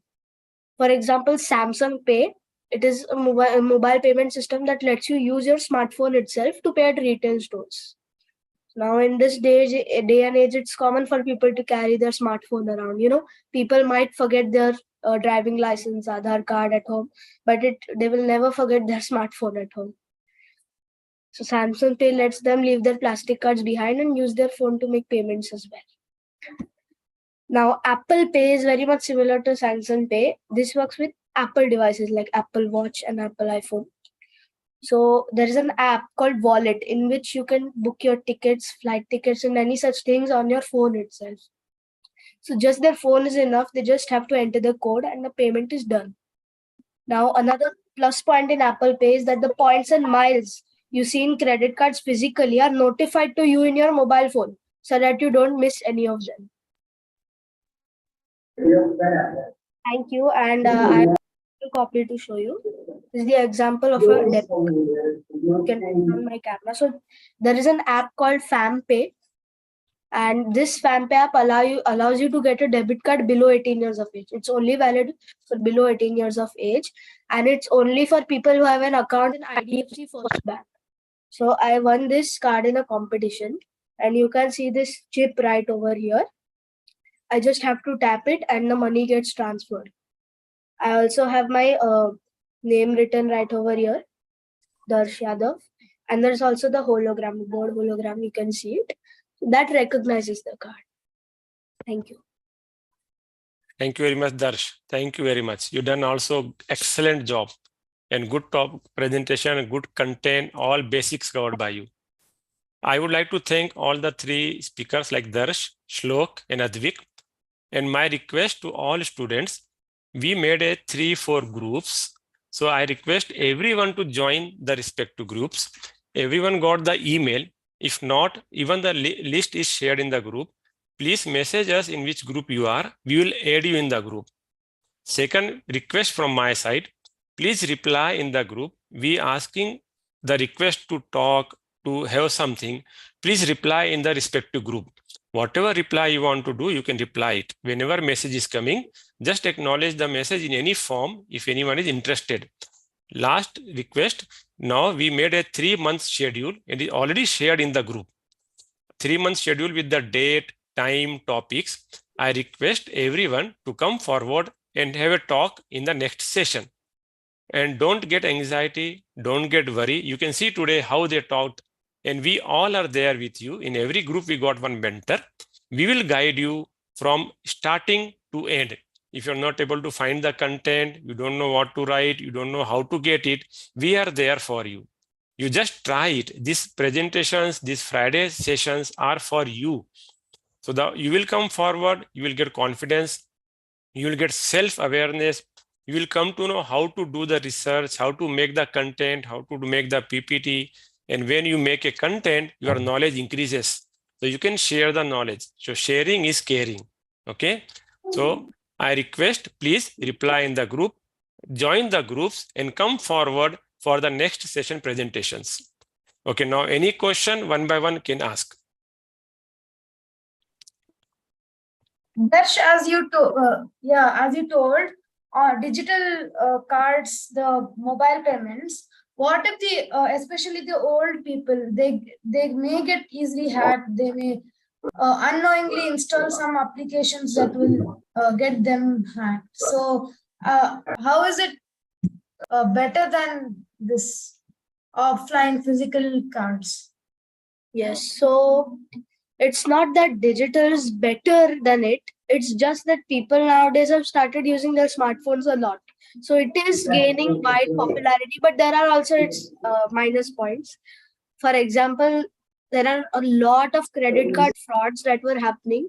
For example, Samsung Pay, it is a mobile payment system that lets you use your smartphone itself to pay at retail stores. Now in this day and age, it's common for people to carry their smartphone around. People might forget their driving license, Aadhaar card at home, but they will never forget their smartphone at home. So Samsung Pay lets them leave their plastic cards behind and use their phone to make payments as well. Now, Apple Pay is very much similar to Samsung Pay. This works with Apple devices like Apple Watch and Apple iPhone. So there is an app called Wallet in which you can book your tickets, flight tickets, and any such things on your phone itself. So just their phone is enough. They just have to enter the code and the payment is done. Now, another plus point in Apple Pay is that the points and miles you see in credit cards physically are notified to you in your mobile phone so that you don't miss any of them. Thank you. And I have a copy to show you. This is the example of a debit card. You can put on my camera. So there is an app called FamPay. And this FamPay app allows you to get a debit card below 18 years of age. It's only valid for below 18 years of age. And it's only for people who have an account in IDFC First Bank. So I won this card in a competition, and you can see this chip right over here. I just have to tap it and the money gets transferred. I also have my name written right over here, Darsh Yadav. And there's also the hologram, board hologram, you can see it. That recognizes the card. Thank you. Thank you very much, Darsh. Thank you very much. You done also excellent job and good top presentation, good content, all basics covered by you. I would like to thank all the three speakers like Darsh, Shlok, and Advik. And my request to all students, we made a 3-4 groups. So I request everyone to join the respective groups. Everyone got the email. If not, even the list is shared in the group. Please message us in which group you are. We will add you in the group. Second request from my side, please reply in the group. We asking the request to talk, to have something. Please reply in the respective group. Whatever reply you want to do, you can reply it. Whenever message is coming, just acknowledge the message in any form if anyone is interested. Last request, now we made a 3-month schedule and it is already shared in the group. 3-month schedule with the date, time, topics. I request everyone to come forward and have a talk in the next session. And don't get anxiety, don't get worried. You can see today how they talked. And we all are there with you. In every group, we got one mentor. We will guide you from starting to end. If you're not able to find the content, you don't know what to write, you don't know how to get it, we are there for you. You just try it. These presentations, these Friday sessions are for you. So you will come forward, you will get confidence, you will get self-awareness, you will come to know how to do the research, how to make the content, how to make the PPT. And when you make a content, your knowledge increases. So you can share the knowledge. So sharing is caring. Okay. So I request, please reply in the group, join the groups and come forward for the next session presentations. Okay. Now any question one by one can ask. Darsh, as you told, digital cards, the mobile payments. What if especially the old people, they may get easily hacked. They may unknowingly install some applications that will get them hacked. So how is it better than this offline physical cards? Yes, so it's not that digital is better than it. It's just that people nowadays have started using their smartphones a lot. So it is gaining wide popularity, but there are also its minus points. For example, there are a lot of credit card frauds that were happening.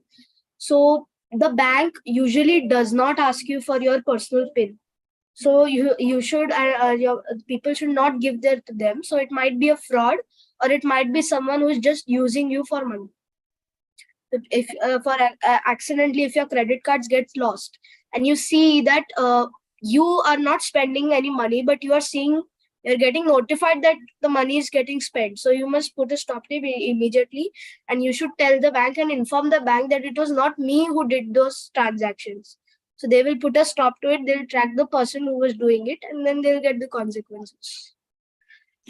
So the bank usually does not ask you for your personal PIN. So you should people should not give that to them. So it might be a fraud, or it might be someone who is just using you for money. If accidentally, if your credit cards gets lost and you see that you are not spending any money, but you're getting notified that the money is getting spent. So you must put a stop to it immediately, and you should tell the bank and inform the bank that it was not me who did those transactions. So they will put a stop to it. They'll track the person who was doing it, and then they'll get the consequences.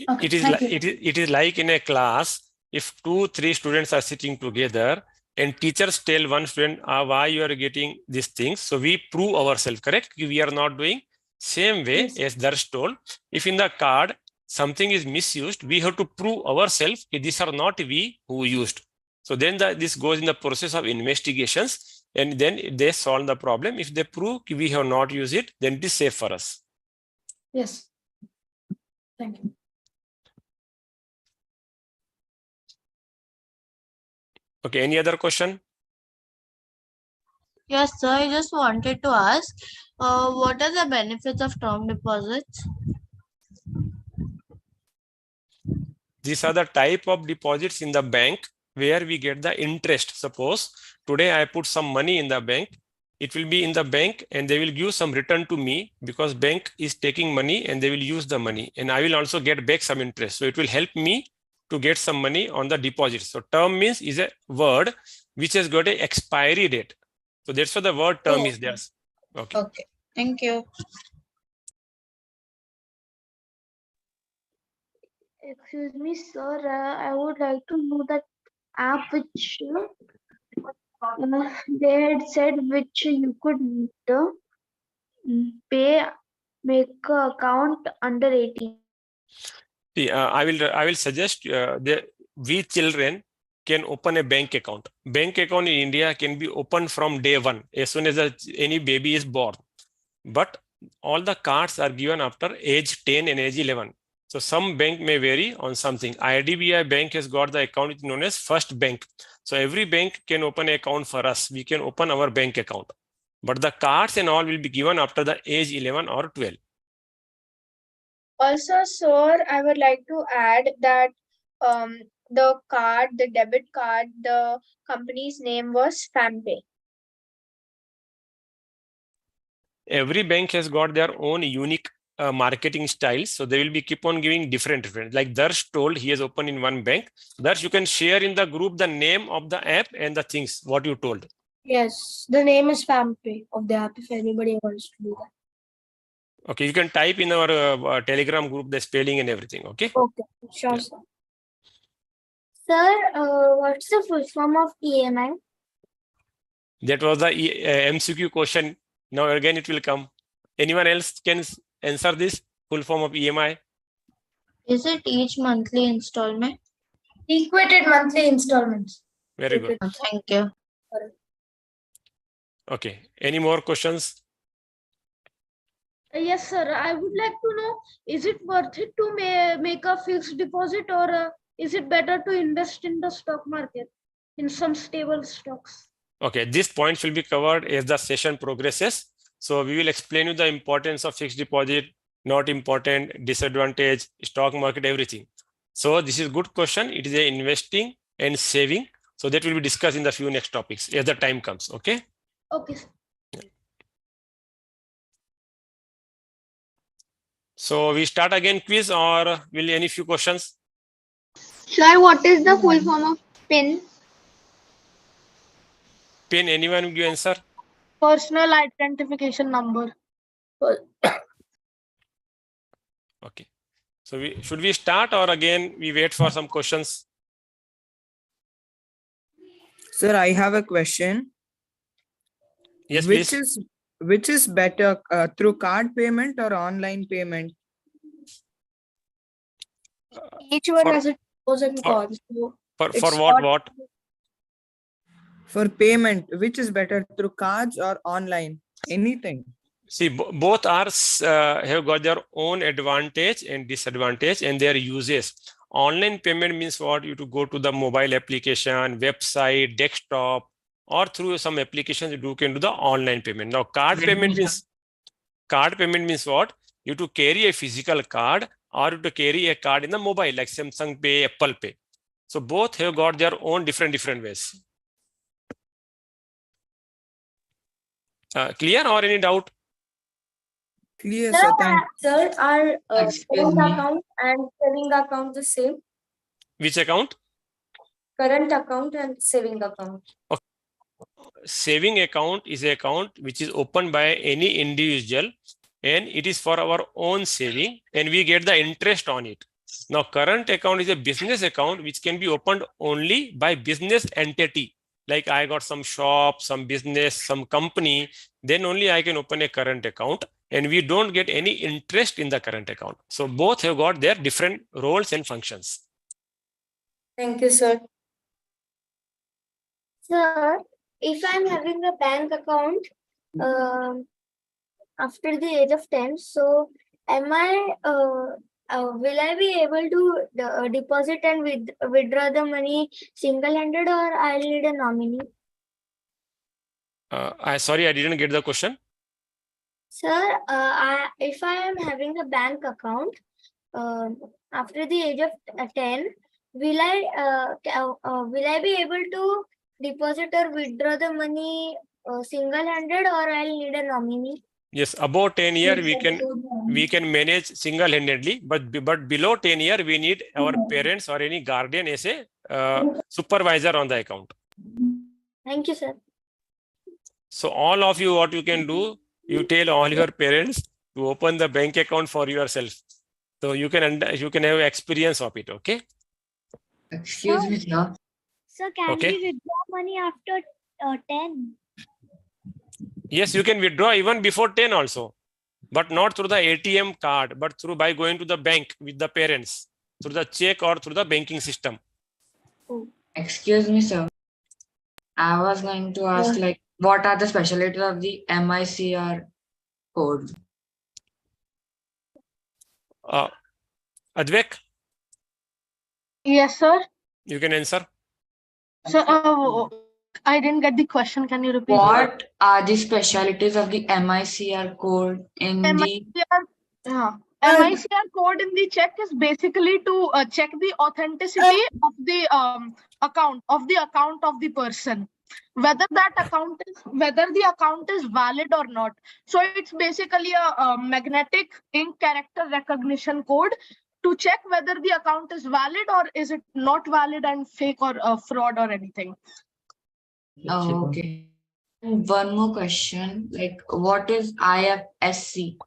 Okay, it is like in a class, if 2-3 students are sitting together and teachers tell one student why you are getting these things. So we prove ourselves, correct? We are not doing same way. Yes. As Darsh told, if in the card something is misused, we have to prove ourselves that these are not we who used. So then this goes in the process of investigations, and then they solve the problem. If they prove we have not used it, then it is safe for us. Yes. Thank you. Okay, any other question? Yes, sir. I just wanted to ask, what are the benefits of term deposits? These are the type of deposits in the bank where we get the interest. Suppose today I put some money in the bank, it will be in the bank and they will give some return to me because bank is taking money and they will use the money, and I will also get back some interest. So it will help me to get some money on the deposit. So term means is a word which has got an expiry date. So that's why the word term is there. Okay. Okay. Thank you. Excuse me, sir. I would like to know that app which they had said which you could pay, make a account under 18. See, I will suggest we children can open a bank account. Bank account in India can be opened from day one, as soon as any baby is born. But all the cards are given after age 10 and age 11. So some bank may vary on something. IDBI Bank has got the account known as First Bank. So every bank can open an account for us. We can open our bank account. But the cards and all will be given after the age 11 or 12. Also, sir, I would like to add that the card, the debit card, the company's name was FamPay. Every bank has got their own unique marketing styles. So they will be keep on giving different. Like Darsh told, he has opened in one bank. Darsh, you can share in the group the name of the app and the things, what you told. Yes, the name is FamPay of the app if anybody wants to do that. Okay, you can type in our Telegram group the spelling and everything. Okay. Okay, sure, Yeah. sir. Sir, what's the full form of EMI? That was the MCQ question. Now again it will come. Anyone else can answer this full form of EMI? Is it each monthly installment? Equated monthly installments. Very good. Thank you. Okay. Any more questions? Yes, sir. I would like to know, is it worth it to make a fixed deposit, or is it better to invest in the stock market in some stable stocks? Okay, this point will be covered as the session progresses. So we will explain you the importance of fixed deposit, not important, disadvantage, stock market, everything. So this is good question. It is a investing and saving. So that will be discussed in the few next topics as the time comes. Okay. Okay, sir. So we start again quiz, or will any few questions? Sir, what is the full form of PIN? PIN, anyone give answer? Personal identification number. Okay. So should we start, or again we wait for some questions? Sir, I have a question. Yes, Which please. which is better, through card payment or online payment? Each one For- has its pros and for- cons. So For it's what? not- What? For payment, which is better, through cards or online? Anything. See, both are have got their own advantage and disadvantage and their uses. Online payment means what? You to go to the mobile application, website, desktop, or through some applications you can do the online payment. Now, card payment means what? You to carry a physical card, or you to carry a card in the mobile, like Samsung Pay, Apple Pay. So both have got their own different ways. Clear, or any doubt? Clear, sir. Thank Sir, are Excuse current me. account and saving account the same? Which account? Current account and saving account. Saving account is an account which is opened by any individual, and it is for our own saving, and we get the interest on it. Now, current account is a business account which can be opened only by business entity. Like I got some shop, some business, some company, then only I can open a current account, and we don't get any interest in the current account. So both have got their different roles and functions. Thank you, sir. Sir, if I'm having a bank account after the age of 10, so am I will I be able to deposit and withdraw the money single-handed, or I'll need a nominee? Sorry, I didn't get the question. Sir, if I am having a bank account after the age of 10, will I be able to deposit or withdraw the money single-handed, or I'll need a nominee? Yes, above 10 year we can manage single-handedly, but below 10 year we need our parents or any guardian as a supervisor on the account. Thank you, sir. So all of you, what you can do, you tell all your parents to open the bank account for yourself. So you can have experience of it. Okay. Excuse me, sir. Sir, can Okay. we withdraw money after 10? Yes, you can withdraw even before 10 also, but not through the ATM card, but through by going to the bank with the parents through the check or through the banking system. Excuse me, sir. I was going to ask, like, what are the specialties of the MICR code? Advik, Yes, sir. you can answer. So, I didn't get the question. Can you repeat? What are the specialties of the MICR code in the MICR, MICR code in the check is basically to check the authenticity of the account of the person, whether the account is valid or not. So it's basically a magnetic ink character recognition code to check whether the account is valid or is it not valid and fake or fraud or anything. Oh, okay. And one more question, like, what is IFSC?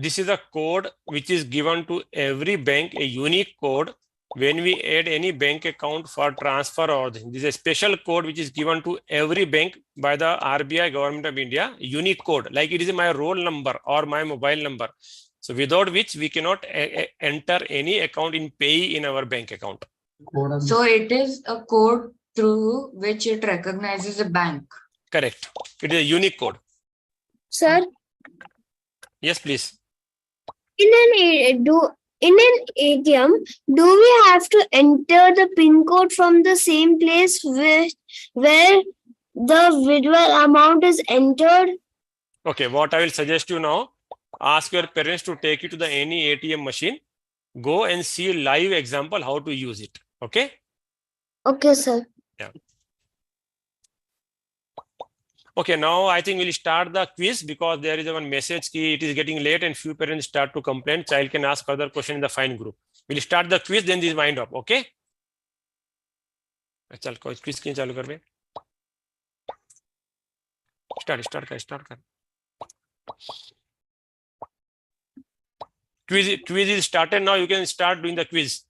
This is a code which is given to every bank, a unique code. When we add any bank account for transfer or this is a special code which is given to every bank by the RBI Government of India, unique code, like it is my roll number or my mobile number. So without which we cannot enter any account in pay in our bank account. So it is a code through which it recognizes a bank. Correct. It is a unique code. Sir, Yes, please. in an ATM, do we have to enter the PIN code from the same place where the withdrawal amount is entered? Okay, what I will suggest you now, ask your parents to take you to the any ATM machine. Go and see live example how to use it. Okay. Okay, sir. Yeah. Okay, now I think we'll start the quiz because there is one message key. It is getting late and few parents start to complain. Child can ask further question in the fine group. We'll start the quiz, then this wind up. Okay. चल quiz क्यों चालू कर बे? Start कर. Quiz is started now. You can start doing the quiz.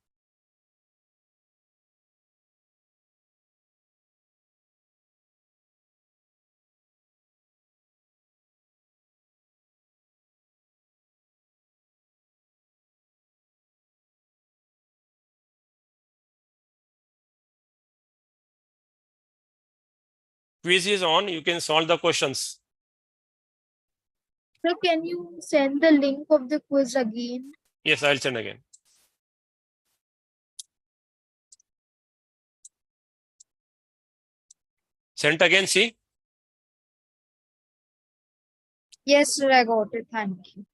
Quiz is on. You can solve the questions. So can you send the link of the quiz again? Yes, I'll send again. Sent again, see? Yes, sir, I got it. Thank you.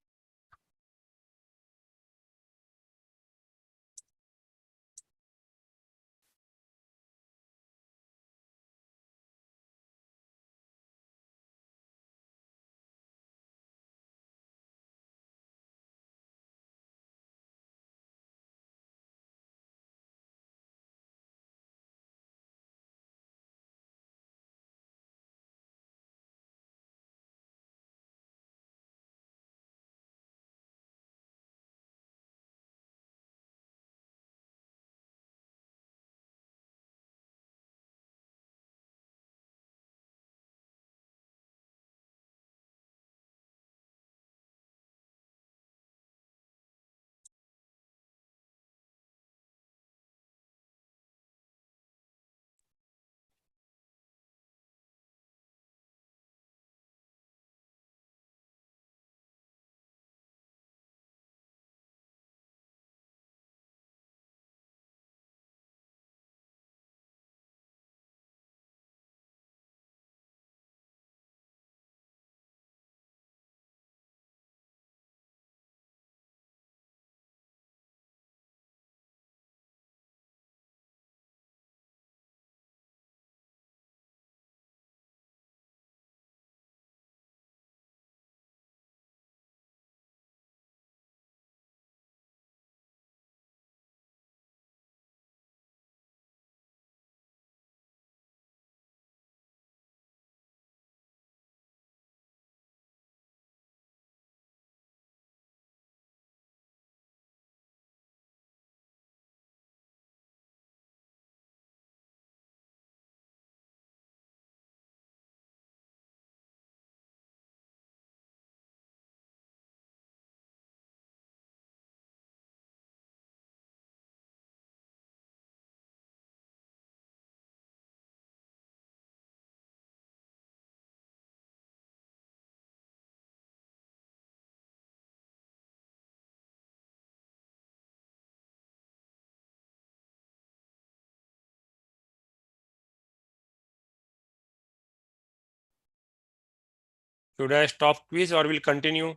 Should I stop quiz or will continue?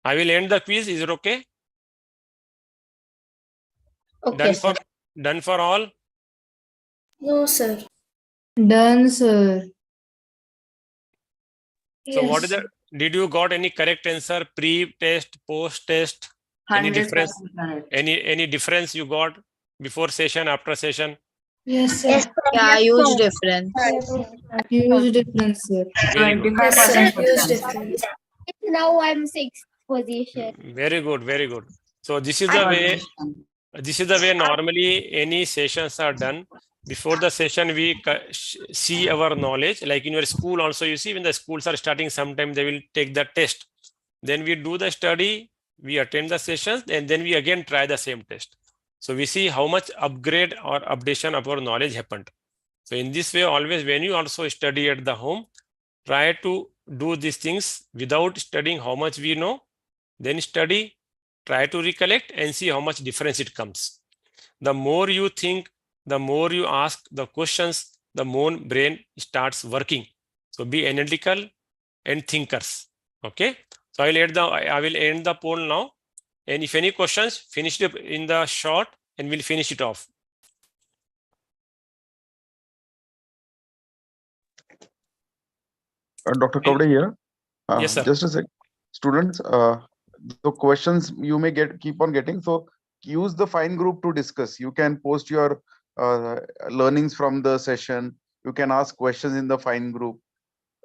I will end the quiz. Is it okay? Okay, sir. Done for all? No, sir. Done, sir. So what is the, did you got any correct answer pre-test, post-test? Any 100% difference? correct. Any difference you got before session, after session? Yes, sir. Yeah, huge difference. Huge difference, sir. Very good. 25% Huge difference. difference. Now I'm sixth position. Very good, very good. So this is the way. This is the way normally any sessions are done. Before the session, we see our knowledge. Like in your school also, you see when the schools are starting, sometime they will take the test. Then we do the study, we attend the sessions, and then we again try the same test. So we see how much upgrade or updation of our knowledge happened. So in this way, always when you also study at the home, try to do these things without studying how much we know, then study, try to recollect and see how much difference it comes. The more you think, the more you ask the questions, the more brain starts working. So be analytical and thinkers. Okay. So I will end the poll now. And if any questions, finish it in the short and we'll finish it off. Dr. Kavade here. Yes, sir. Just a sec. Students, the questions you may keep on getting. So use the fine group to discuss. You can post your learnings from the session. You can ask questions in the fine group.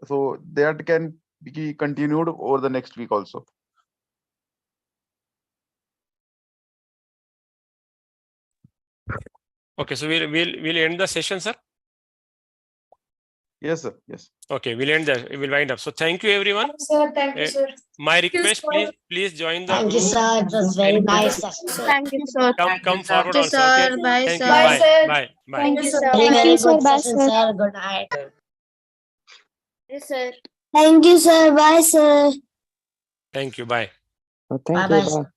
So that can be continued over the next week also. Okay, so we'll end the session, sir. Yes, sir. Yes. Okay, we'll end that. We'll wind up. So thank you, everyone. Sir, thank you, sir. My request, please join the Thank you, group. sir. It was very nice. Thank you, sir. Come forward Thank you, also. Okay? sir. Bye, Thank sir. you. Bye, sir. Bye. Bye. Thank you, sir. Very, Thank very you, good sir. session, sir. Good night. Yes, sir. Thank you, sir. Bye, sir. Thank you. Bye. Thank you. Bye-bye. Bye.